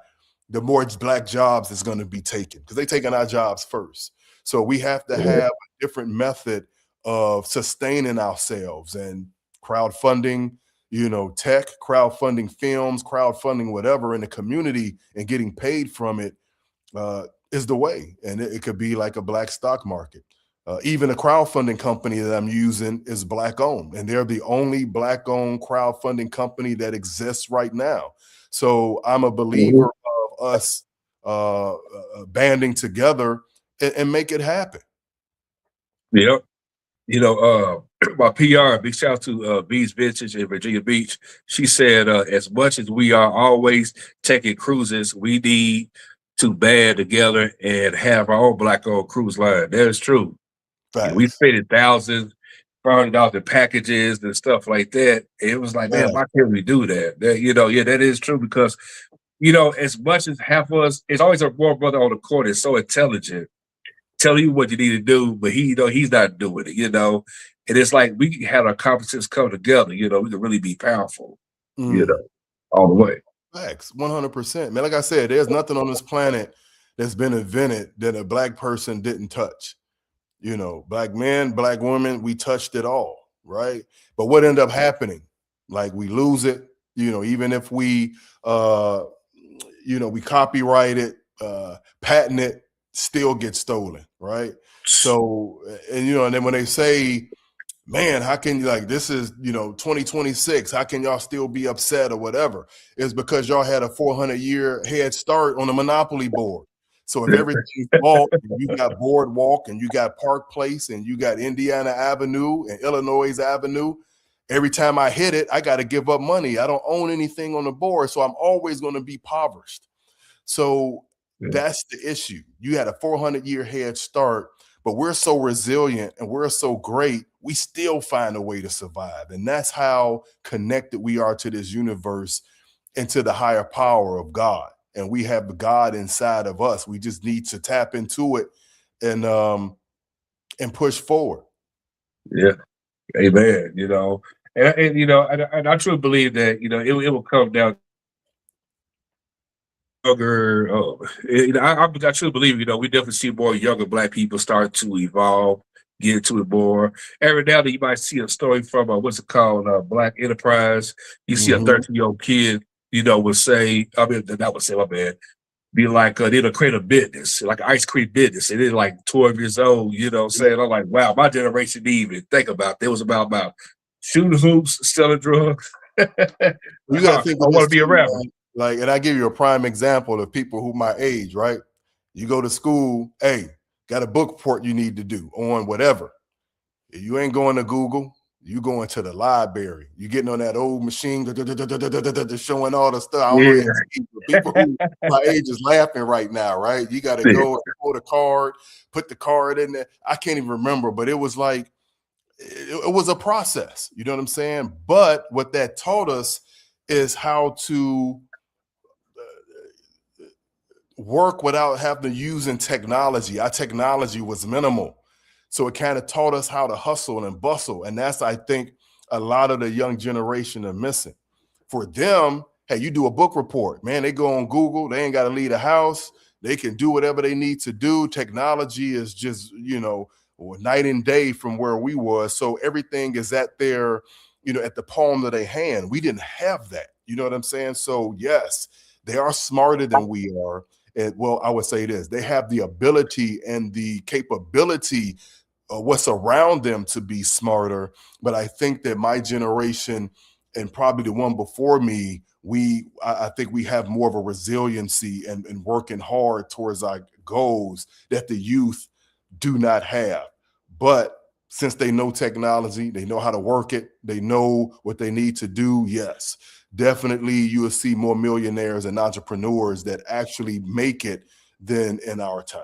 the more Black jobs is going to be taken, because they're taking our jobs first. So we have to have a different method of sustaining ourselves, and crowdfunding, tech, crowdfunding films, crowdfunding whatever in the community and getting paid from it is the way. And it could be like a Black stock market. Even a crowdfunding company that I'm using is Black owned, and they're the only Black owned crowdfunding company that exists right now. So I'm a believer of us banding together and make it happen. Yep. My PR, big shout out to Beach Vintage in Virginia Beach. She said, as much as we are always taking cruises, we need to band together and have our own Black owned cruise line. That is true. We Facts. spent thousands, $400 in packages and stuff like that. It was like, man, Yeah. why can't we do that? That is true, because as much as half of us, it's always a one brother on the court is so intelligent, telling you what you need to do, but he's not doing it. And it's like we had our conferences come together, we can really be powerful, Mm. all the way. Facts. 100%. Man, like I said, there's nothing on this planet that's been invented that a Black person didn't touch. Black men, Black women, we touched it all, right? But what ended up happening? Like, we lose it, even if we we copyright it, patent it, still get stolen, right? So, and then when they say, man, how can you, like, this is 2026, how can y'all still be upset or whatever? It's because y'all had a 400-year head start on the monopoly board. So if everything's bought, and you got Boardwalk and you got Park Place and you got Indiana Avenue and Illinois Avenue, every time I hit it, I got to give up money. I don't own anything on the board, so I'm always going to be impoverished. So that's the issue. You had a 400-year head start, but we're so resilient and we're so great, we still find a way to survive. And that's how connected we are to this universe and to the higher power of God. And we have the God inside of us. We just need to tap into it and push forward. Yeah. Amen. And I truly believe that, it will come down younger. I truly believe, we definitely see more younger Black people start to evolve, get into it more. Every now and then you might see a story from what's it called, Black Enterprise. You see a 13-year-old kid, would say, that would say, my bad, be like, they'll create a business, like an ice cream business, and they're like 12 years old, saying, I'm like, wow, my generation didn't even think about it. It was about shooting hoops, selling drugs. You got to think I of want to this be a too, rapper. man. Like, and I give you a prime example of people who my age, right? You go to school, hey, got a book report you need to do on whatever. You ain't going to Google. You going to the library, you getting on that old machine, showing all the stuff. I don't know Yeah. if people who my age is laughing right now, right? You got to go and pull the card, put the card in there. I can't even remember, but it was like, it was a process. You know what I'm saying? But what that taught us is how to work without having to using technology. Our technology was minimal. So it kind of taught us how to hustle and bustle. And that's, I think, a lot of the young generation are missing. For them, hey, you do a book report, man, they go on Google, they ain't got to leave the house. They can do whatever they need to do. Technology is just, night and day from where we was. So everything is at their, at the palm of their hand. We didn't have that. You know what I'm saying? So yes, they are smarter than we are. And well, I would say this, they have the ability and the capability of what's around them to be smarter. But I think that my generation and probably the one before me, I think we have more of a resiliency and working hard towards our goals that the youth do not have. But since they know technology, they know how to work it, they know what they need to do, yes, definitely you will see more millionaires and entrepreneurs that actually make it than in our time.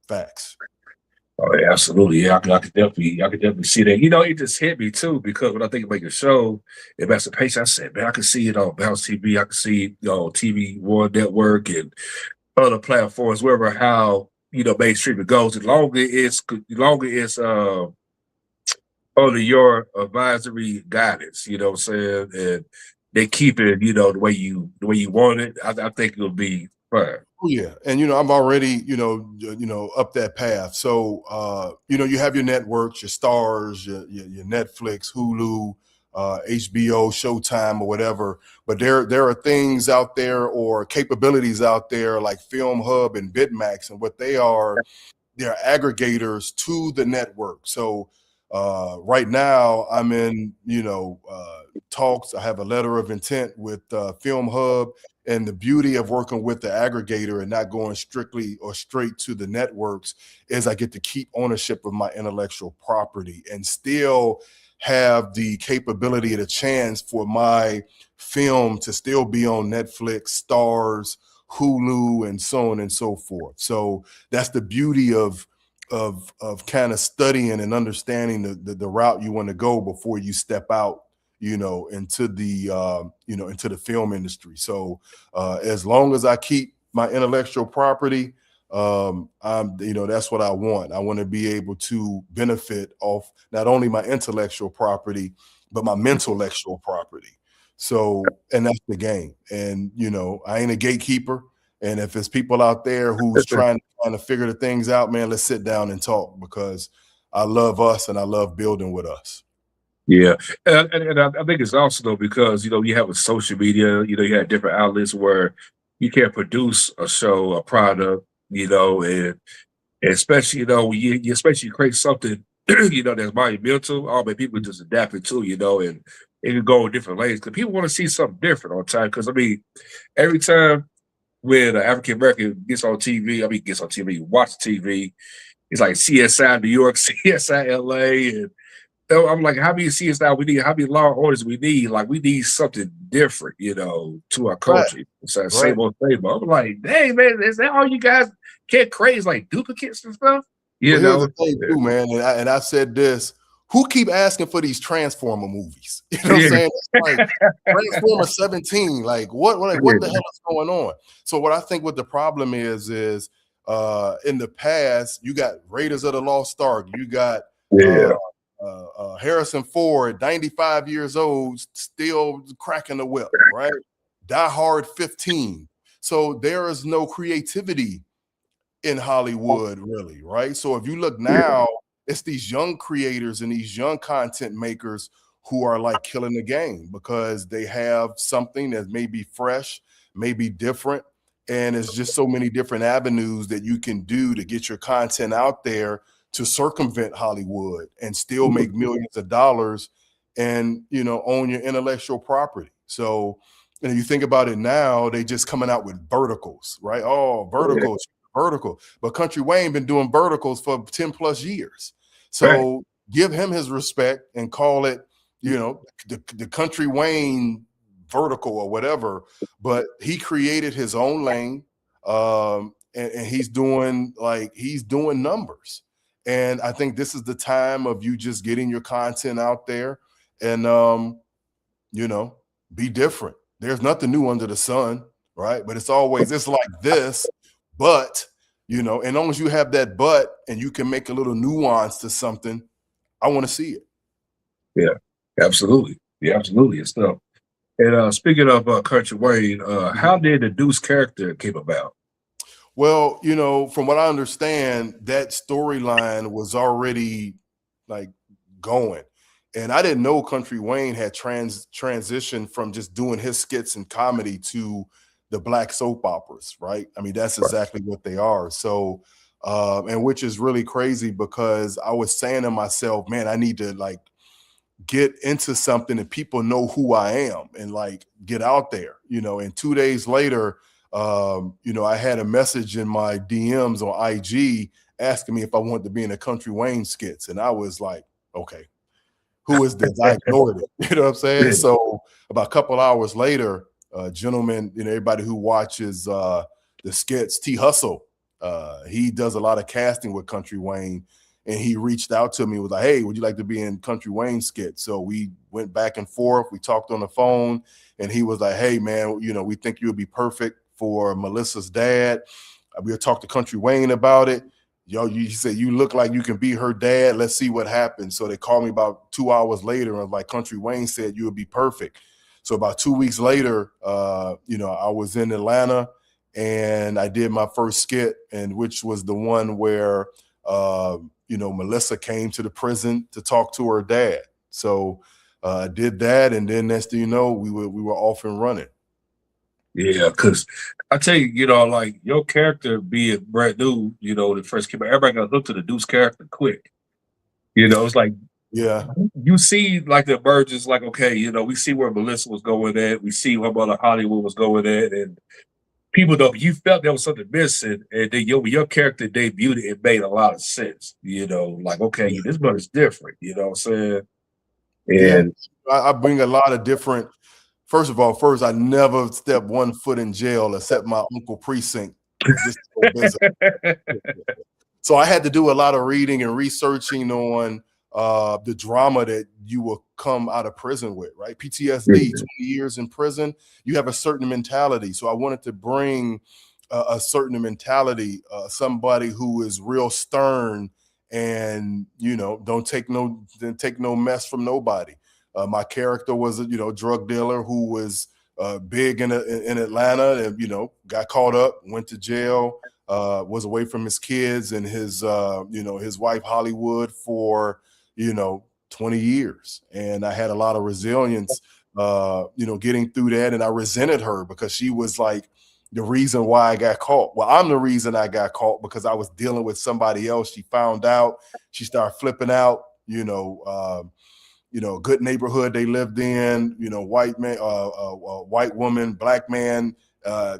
Facts. Oh, yeah, absolutely. Yeah, I could definitely see that. It just hit me too because when I think about your show, Emancipation, I said, man, I can see it on Bounce TV. I can see it on TV One Network and other platforms, wherever how mainstream it goes. As longer it's under your advisory guidance, you know what I'm saying, and they keep it, the way you want it. I think it'll be fine. Oh, yeah. And I'm already, up that path. So you have your networks, your stars, your Netflix, Hulu, HBO, Showtime, or whatever. But there are things out there or capabilities out there like Film Hub and Bitmax, and what they're aggregators to the network. So right now I'm in, talks. I have a letter of intent with Film Hub. And the beauty of working with the aggregator and not going strictly or straight to the networks is I get to keep ownership of my intellectual property and still have the capability and a chance for my film to still be on Netflix, Stars, Hulu, and so on and so forth. So that's the beauty of kind of studying and understanding the route you want to go before you step out into the film industry. So as long as I keep my intellectual property, that's what I want. I want to be able to benefit off not only my intellectual property, but my mental-lectual property. So, and that's the game. And, I ain't a gatekeeper. And if there's people out there who's trying to figure the things out, man, let's sit down and talk, because I love us and I love building with us. Yeah, and I think it's also though because you have a social media, you have different outlets where you can produce a show, a product, and especially when you especially create something that's monumental. All but people just adapt it to and it can go in different lanes because people want to see something different on time. Because I mean, every time when an African American gets on TV, watch TV, it's like CSI New York, CSI LA, and I'm like, how many CSI we need? How many law orders we need? Like, we need something different, to our Right. culture. It's like same old, same old. I'm like, dang, man, is that all you guys get crazy, like duplicates and stuff? Well, here's the thing too, man, and I said this: who keep asking for these Transformer movies? You know what I'm saying? It's like Transformer 17. Like, what the hell is going on? So, what I think what the problem is in the past, you got Raiders of the Lost Ark, you got Harrison Ford, 95 years old, still cracking the whip, right? Die Hard 15. So there is no creativity in Hollywood, really, right? So if you look now, it's these young creators and these young content makers who are like killing the game because they have something that may be fresh, may be different, and it's just so many different avenues that you can do to get your content out there to circumvent Hollywood and still make millions of dollars and own your intellectual property. So you think about it now, they just coming out with verticals, right? Oh, verticals. Vertical, but Country Wayne been doing verticals for 10 plus years. So give him his respect and call it you know, the Country Wayne vertical or whatever, but he created his own lane. And he's doing numbers. And I think this is the time of you just getting your content out there and, you know, be different. There's nothing new under the sun, right? But it's like this, but, you know, and as long as you have that but and you can make a little nuance to something, I want to see it. Yeah, absolutely. Yeah, absolutely and stuff. And speaking of Country Wayne, how did the Deuce character came about? Well, you know, from what I understand, that storyline was already like going. And I didn't know Country Wayne had transitioned from just doing his skits and comedy to the black soap operas, right? I mean, that's Right. exactly what they are. So, and which is really crazy because I was saying to myself, man, I need to like get into something and people know who I am and like get out there, you know. And 2 days later, you know, I had a message in my DMs on IG asking me if I wanted to be in a Country Wayne skits. And I was like, okay, who is this? I ignored it. You know what I'm saying? Yeah. So about a couple hours later, gentleman, you know, everybody who watches the skits, T Hustle, he does a lot of casting with Country Wayne. And he reached out to me, was like, hey, would you like to be in Country Wayne skit? So we went back and forth. We talked on the phone and he was like, hey, man, you know, we think you would be perfect for Melissa's dad. We'll talk to Country Wayne about it. Yo, you said you look like you can be her dad. Let's see what happens. So they called me about 2 hours later and like Country Wayne said you would be perfect. So about 2 weeks later, you know, I was in Atlanta and I did my first skit, and which was the one where you know, Melissa came to the prison to talk to her dad. So I did that, and then next thing you know, we were off and running. Yeah, because I tell you, you know, like your character being brand new, you know, the first came out, everybody got hooked to the Deuce character quick. You know, it's like Yeah, you see like the emergence, like, okay, you know, we see where Melissa was going at, we see where Mother Hollywood was going at, and people though you felt there was something missing, and then your character debuted, it made a lot of sense. You know, like, okay, yeah, this brother's different, you know what I'm saying? yeah. And I bring a lot of different. First of all, first I never stepped one foot in jail except my uncle precinct just to go visit. So I had to do a lot of reading and researching on the drama that you will come out of prison with, right? PTSD, 20 years in prison, you have a certain mentality. So I wanted to bring a certain mentality, somebody who is real stern and, you know, don't take no mess from nobody. My character was a, you know, drug dealer who was big in Atlanta and, you know, got caught up, went to jail, was away from his kids and his, you know, his wife Hollywood for, you know, 20 years. And I had a lot of resilience, you know, getting through that. And I resented her because she was like the reason why I got caught. Well, I'm the reason I got caught because I was dealing with somebody else. She found out, she started flipping out, you know, good neighborhood they lived in, you know, white man, white woman, black man,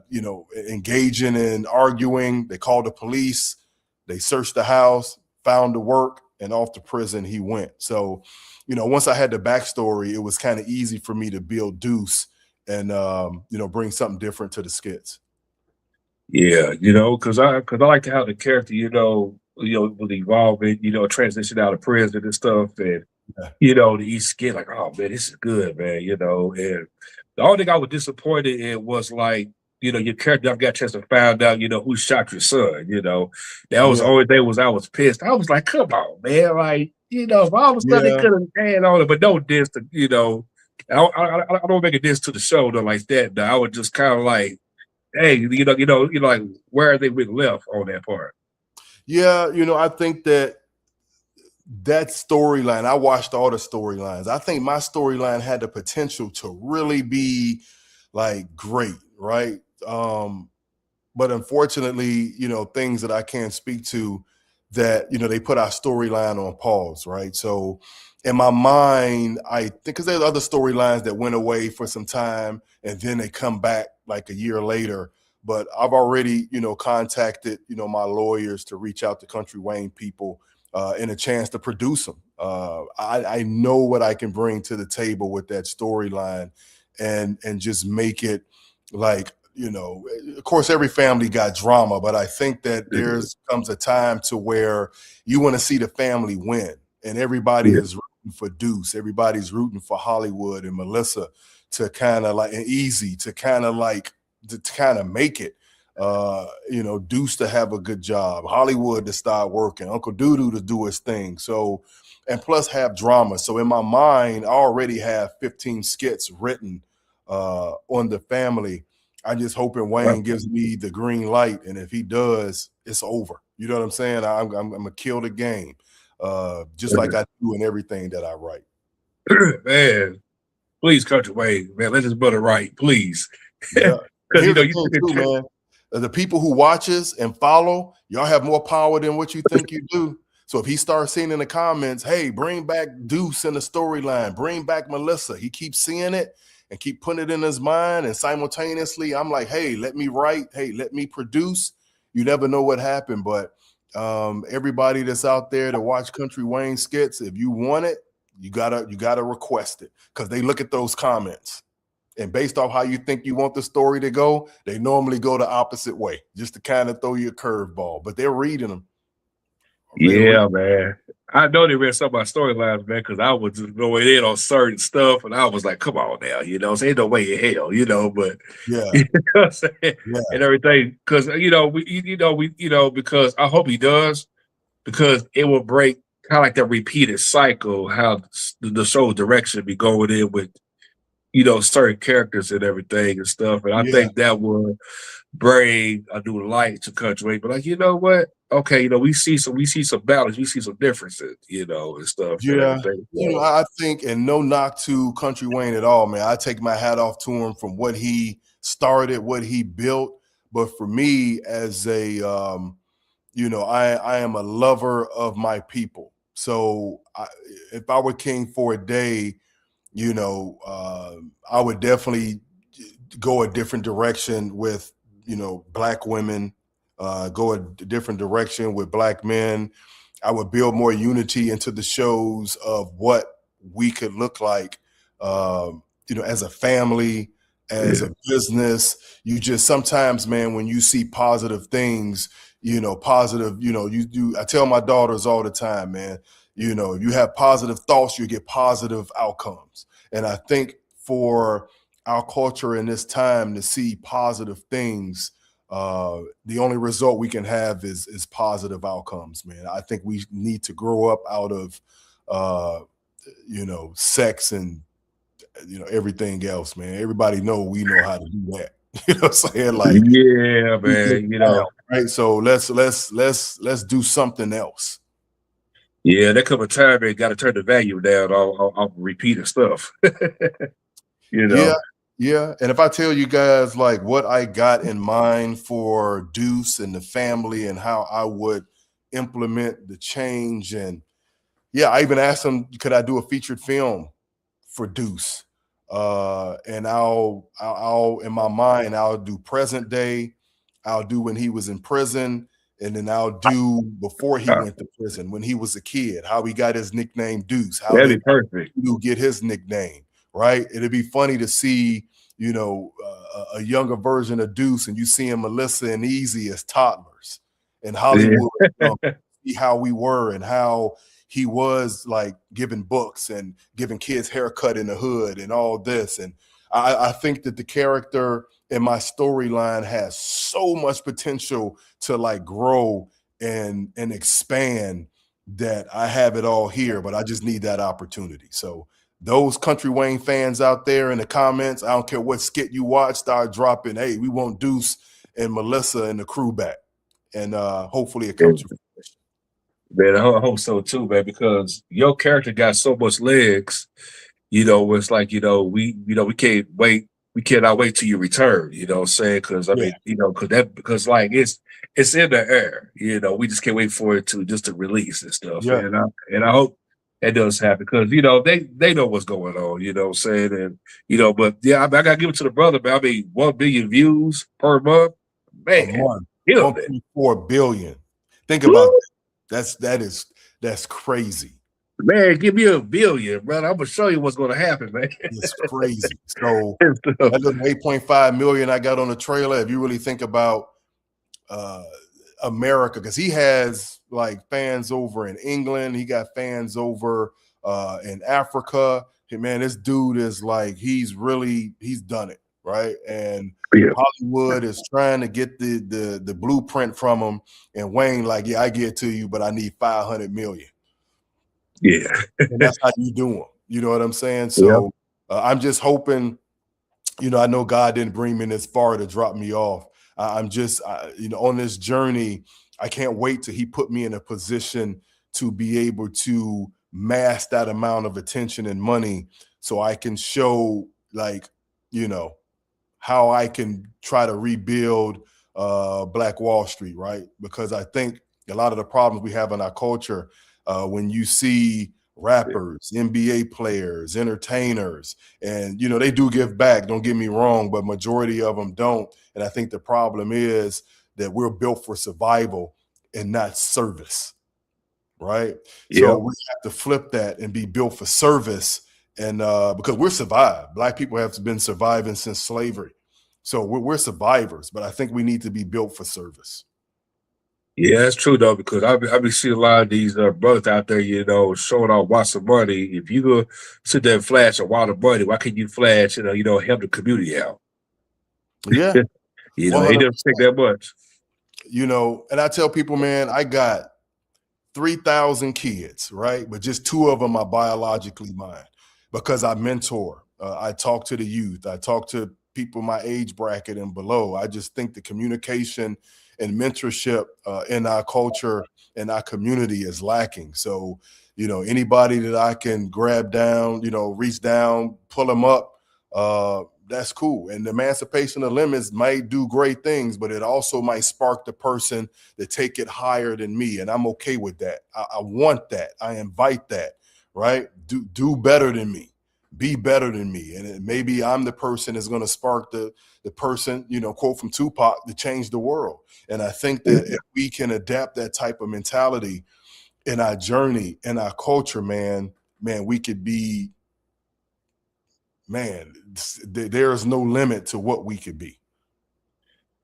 you know, engaging and arguing. They called the police. They searched the house, found the work, and off to prison he went. So, you know, once I had the backstory, it was kind of easy for me to build Deuce and, you know, bring something different to the skits. yeah, you know, because I like how the character, was evolving, you know, transition out of prison and stuff, and Yeah. you know, the East Kid, like, oh man, this is good, man, you know. And the only thing I was disappointed in was like, you know, your character never got a chance to find out, you know, who shot your son, you know. That was the Yeah. only thing was I was pissed. I was like, come on, man, like, you know, if all of a sudden they Yeah. could have had on it, but no diss to, you know, I don't make a diss to the show though like that. Though. I was just kind of like, hey, like where are they really left on that part? Yeah. You know, I think that storyline, I watched all the storylines. I think my storyline had the potential to really be like great, right? But unfortunately, you know, things that I can't speak to that, you know, they put our storyline on pause, right? So in my mind, I think because there's other storylines that went away for some time and then they come back like a year later. But I've already, you know, contacted, you know, my lawyers to reach out to Country Wayne people and a chance to produce them. I know what I can bring to the table with that storyline, and just make it like, of course, every family got drama, but I think that there's comes a time to where you want to see the family win, and everybody is rooting for Deuce. Everybody's rooting for Hollywood and Melissa to kind of like, and Easy to kind of like, to kind of make it. Deuce to have a good job, Hollywood to start working, Uncle Doodoo to do his thing. So, and plus have drama. So in my mind, I already have 15 skits written on the family. I just hoping Wayne gives me the green light, and if he does, it's over. You know what I'm saying? I'm gonna kill the game, just like I do in everything that I write. Man, please, Country Wayne, man, let this brother write, please. Yeah. Because Here's the thing too, man. The people who watches and follow, y'all have more power than what you think you do. So if he starts seeing in the comments, hey, bring back Deuce in the storyline, bring back Melissa, he keeps seeing it and keep putting it in his mind. And simultaneously, I'm like, hey, let me write. Hey, let me produce. You never know what happened. But everybody that's out there to watch Country Wayne skits, if you want it, you gotta request it, because they look at those comments. And based off how you think you want the story to go, they normally go the opposite way, just to kind of throw you a curveball. But they're reading them. Yeah, man. I know they read some of my storylines, man, because I was just going in on certain stuff, and I was like, "Come on now, so ain't no way in hell, But yeah, you know what I'm saying? And everything, because because I hope he does, because it will break kind of like that repeated cycle, how the show's direction be going in with certain characters and everything and stuff, and I think that will bring a new light to Country. But like, you know what? Okay, we see some balance, we see some differences, and stuff and everything. I think, and no knock to Country Wayne at all, man. I take my hat off to him from what he started, what he built. But for me, as a I am a lover of my people. So if I were king for a day, I would definitely go a different direction with, Black women, go a different direction with Black men. I would build more unity into the shows of what we could look like, as a family, as a business. You just sometimes, man, when you see positive things, positive, you do. I tell my daughters all the time, man, if you have positive thoughts, you get positive outcomes. And I think for our culture in this time to see positive things, the only result we can have is positive outcomes, man. I think we need to grow up out of, sex and, everything else, man. Everybody we know how to do that. You know what I'm saying? Like, yeah, man, right. So let's do something else. Yeah, there come a time they got to turn the value down on repeating stuff. Yeah. And if I tell you guys like what I got in mind for Deuce and the family and how I would implement the change, and I even asked him, could I do a featured film for Deuce? And I'll in my mind, I'll do present day, I'll do when he was in prison, and then I'll do before he went to prison, when he was a kid, how he got his nickname Deuce, how that'd be perfect. You get his nickname, right? It'd be funny to see, a younger version of Deuce, and you see him Melissa and Easy as toddlers in Hollywood. See how we were and how he was like giving books and giving kids haircut in the hood and all this. And I think that the character in my storyline has so much potential to like grow and expand, that I have it all here, but I just need that opportunity. So those Country Wayne fans out there in the comments, I don't care what skit you watch, start dropping, hey, we want Deuce and Melissa and the crew back. And hopefully it comes to fruition. Man, I hope so too, man, because your character got so much legs. It's like, we can't wait. We cannot wait till you return. You know what I'm saying? Because I mean, because like it's in the air. We just can't wait for it to release and stuff. Yeah. And I hope that does happen, because they know what's going on. You know what I'm saying? And but I gotta give it to the brother, man. I mean, 1 billion views per month, man. A month, 1.4 billion. Think about that. That's crazy. Man, give me $1 billion, brother. I'm gonna show you what's gonna happen, man. It's crazy. So And stuff. that little 8.5 million I got on the trailer, if you really think about uh America, because he has like fans over in England, he got fans over in Africa. Hey, man, this dude is like he's done it, right? And Yeah, Hollywood is trying to get the blueprint from him, and Wayne like, yeah, I get it to you, but I need 500 million. yeah, And that's how you do them. You know what I'm saying? yeah, So I'm just hoping, I know God didn't bring me this far to drop me off. I'm just, on this journey, I can't wait till he put me in a position to be able to mass that amount of attention and money so I can show like, you know, how I can try to rebuild Black Wall Street, right? Because I think a lot of the problems we have in our culture, when you see rappers, NBA players, entertainers, and they do give back, don't get me wrong, but majority of them don't. And I think the problem is that we're built for survival and not service, right? yeah, So we have to flip that and be built for service. And because we're survived, Black people have been surviving since slavery. So we're survivors, but I think we need to be built for service. yeah. That's true though, because I be seeing a lot of these brothers out there, showing off lots of money. If you go sit there and flash a lot of money, why can't you flash, help the community out? Yeah, It doesn't take 100%. that much. And I tell people, man, I got 3,000 kids, right? But just two of them are biologically mine because I mentor. I talk to the youth. I talk to people my age bracket and below. I just think the communication and mentorship in our culture and our community is lacking. So, anybody that I can grab down, reach down, pull them up, that's cool. And the Emancipation of Limits might do great things, but it also might spark the person to take it higher than me. And I'm okay with that. I want that. I invite that, right? Do better than me. Be better than me. And maybe I'm the person that's going to spark the person, quote from Tupac, to change the world. And I think that if we can adapt that type of mentality in our journey, in our culture, man, we could be, man, there is no limit to what we could be.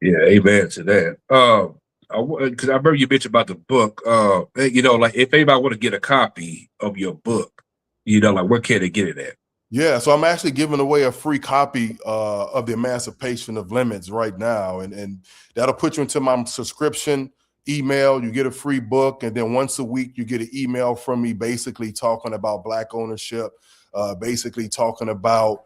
Yeah, amen to that. Because I remember you mentioned about the book. Like if anybody want to get a copy of your book, like where can they get it at? Yeah, so I'm actually giving away a free copy of the Emancipation of Limits right now, and that'll put you into my subscription email. You get a free book, and then once a week you get an email from me, basically talking about Black ownership, basically talking about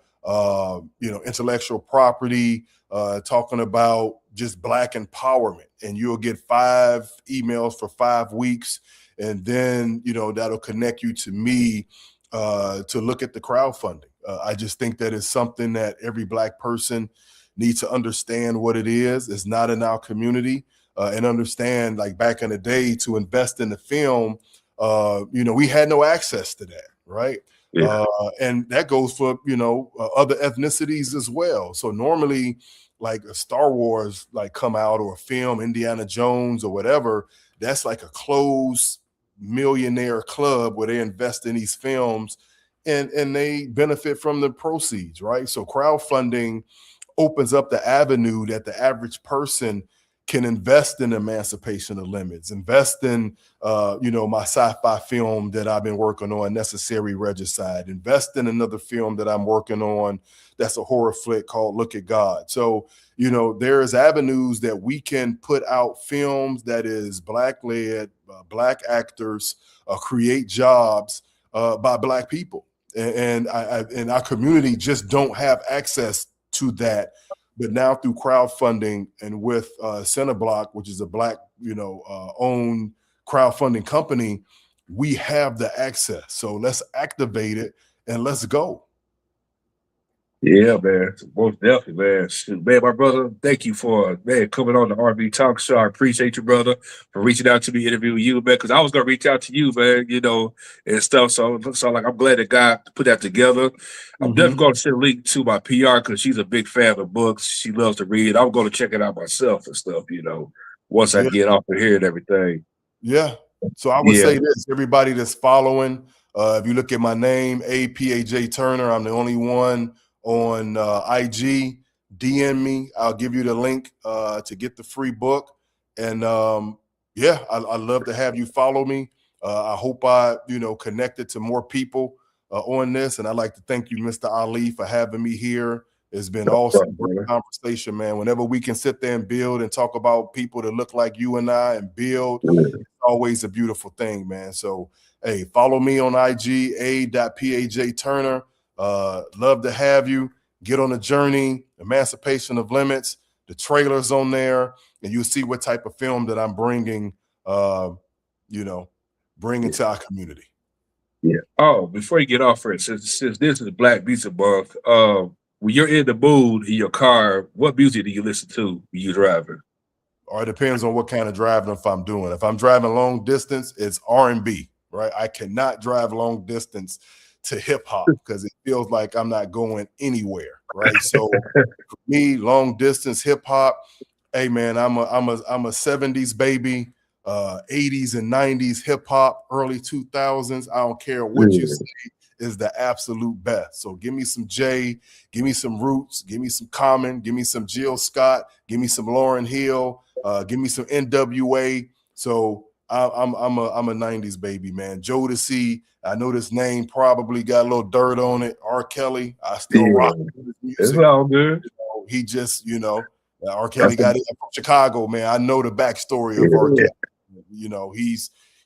intellectual property, talking about just Black empowerment, and you'll get 5 emails for 5 weeks, and then that'll connect you to me to look at the crowdfunding. I just think that is something that every Black person needs to understand what it is. It's not in our community, and understand, like back in the day, to invest in the film, we had no access to that, right? Yeah. And that goes for other ethnicities as well. So normally, like a Star Wars like come out, or a film, Indiana Jones or whatever, that's like a closed millionaire club where they invest in these films, and they benefit from the proceeds, right? So crowdfunding opens up the avenue that the average person can invest in Emancipation of Limits, invest in my sci-fi film that I've been working on, Necessary Regicide, invest in another film that I'm working on that's a horror flick called Look at God. So there's avenues that we can put out films that is Black led, Black actors, create jobs by Black people, and our community just don't have access to that. But now through crowdfunding and with Centerblock, which is a Black owned crowdfunding company, we have the access. So let's activate it and let's go. Yeah, man. Most definitely, man. Shoot, man, my brother, thank you for coming on the RB Talk Show. I appreciate you, brother, for reaching out to me, interviewing you, man. Because I was gonna reach out to you, man, and stuff. So like, I'm glad that God put that together. I'm definitely going to send a link to my PR because she's a big fan of books. She loves to read. I'm going to check it out myself and stuff. Once I Yeah. get off of here and everything. Yeah. So I would Yeah, say this, everybody that's following If you look at my name, A.Paj Turner, I'm the only one on IG. DM me. I'll give you the link to get the free book. And yeah, I love to have you follow me. I hope I, connected to more people on this. And I'd like to thank you, Mr. Ali, for having me here. It's been awesome, great conversation, man. Whenever we can sit there and build and talk about people that look like you and I and build, it's always a beautiful thing, man. So, hey, follow me on IG, A.Paj Turner. Love to have you. Get on the journey, Emancipation of Limits, the trailer's on there, and you'll see what type of film that I'm bringing, bringing to our community. Yeah. Oh, before you get off it, since this is Black Music Month, when you're in the mood in your car, what music do you listen to when you're driving? Or it depends on what kind of driving if I'm doing. If I'm driving long distance, it's R&B, right? I cannot drive long distance to hip hop because it feels like I'm not going anywhere, right? So for me, long distance hip hop, hey man, I'm a 70s baby, 80s and 90s hip hop, early 2000s. I don't care what you say, is the absolute best. So give me some Jay, give me some Roots, give me some Common, give me some Jill Scott, give me some Lauryn Hill, give me some NWA. So I'm a 90s baby, man. Jodeci, I know this name probably got a little dirt on it. R. Kelly, I still rock his music. It's all good. He just, R. Kelly got it from Chicago, man. I know the backstory of R. Kelly.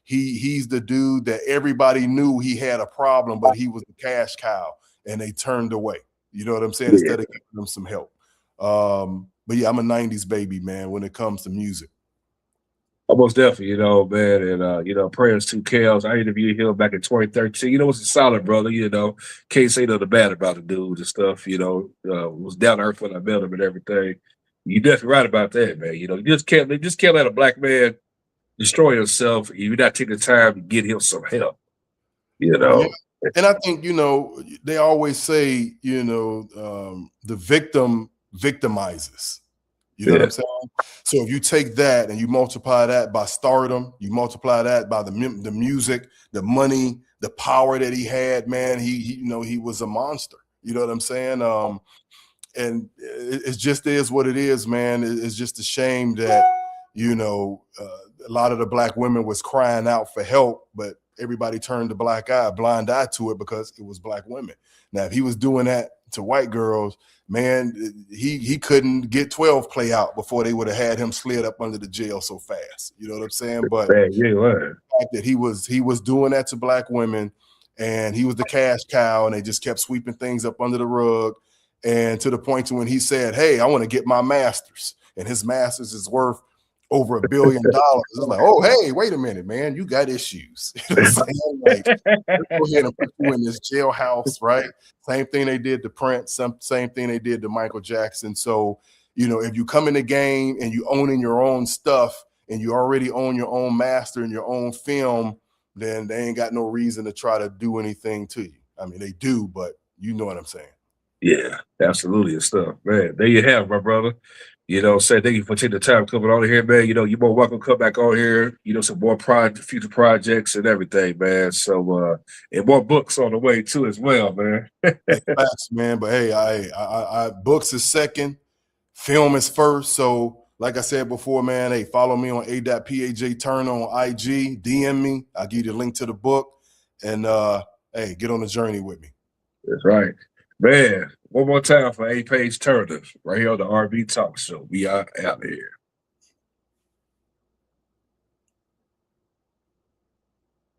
He's the dude that everybody knew he had a problem, but he was the cash cow, and they turned away. You know what I'm saying? Instead of giving them some help. But yeah, I'm a 90s baby, man, when it comes to music. Almost definitely, man, and prayers to Kels. I interviewed him back in 2013. It's a solid brother, can't say nothing bad about the dude and stuff, was down to earth when I met him and everything. You're definitely right about that, man. You just can't let a black man destroy himself if you're not taking the time to get him some help. Yeah. And I think, they always say, the victim victimizes. You know what I'm saying? So if you take that and you multiply that by stardom, you multiply that by the music, the money, the power that he had, man, he was a monster. You know what I'm saying? And it just is what it is, man. It's just a shame that, a lot of the black women was crying out for help, but everybody turned a blind eye to it because it was black women. Now, if he was doing that to white girls, man, he couldn't get 12 play out before they would have had him slid up under the jail so fast. You know what I'm saying? But the fact that he was doing that to black women, and he was the cash cow, and they just kept sweeping things up under the rug, and to the point to when he said, "Hey, I want to get my master's," and his master's is worth over $1 billion. It's like, oh, hey, wait a minute, man, you got issues. You know what I'm saying? Like, go ahead and put you in this jailhouse, right? Same thing they did to Prince, same thing they did to Michael Jackson. So, if you come in the game and you owning your own stuff and you already own your own master and your own film, then they ain't got no reason to try to do anything to you. I mean, they do, but you know what I'm saying. Yeah, absolutely and stuff, man. There you have it, my brother. Say thank you for taking the time coming on here, man. You're more welcome to come back on here. Some more future projects and everything, man. So and more books on the way too as well, man. Facts, man. But hey, I books is second, film is first. So like I said before, man, hey, follow me on A.Paj Turner on IG, DM me. I'll give you the link to the book, and hey, get on the journey with me. That's right. Man, one more time for A.Paj Turner, right here on the RB Talk Show. We are out here.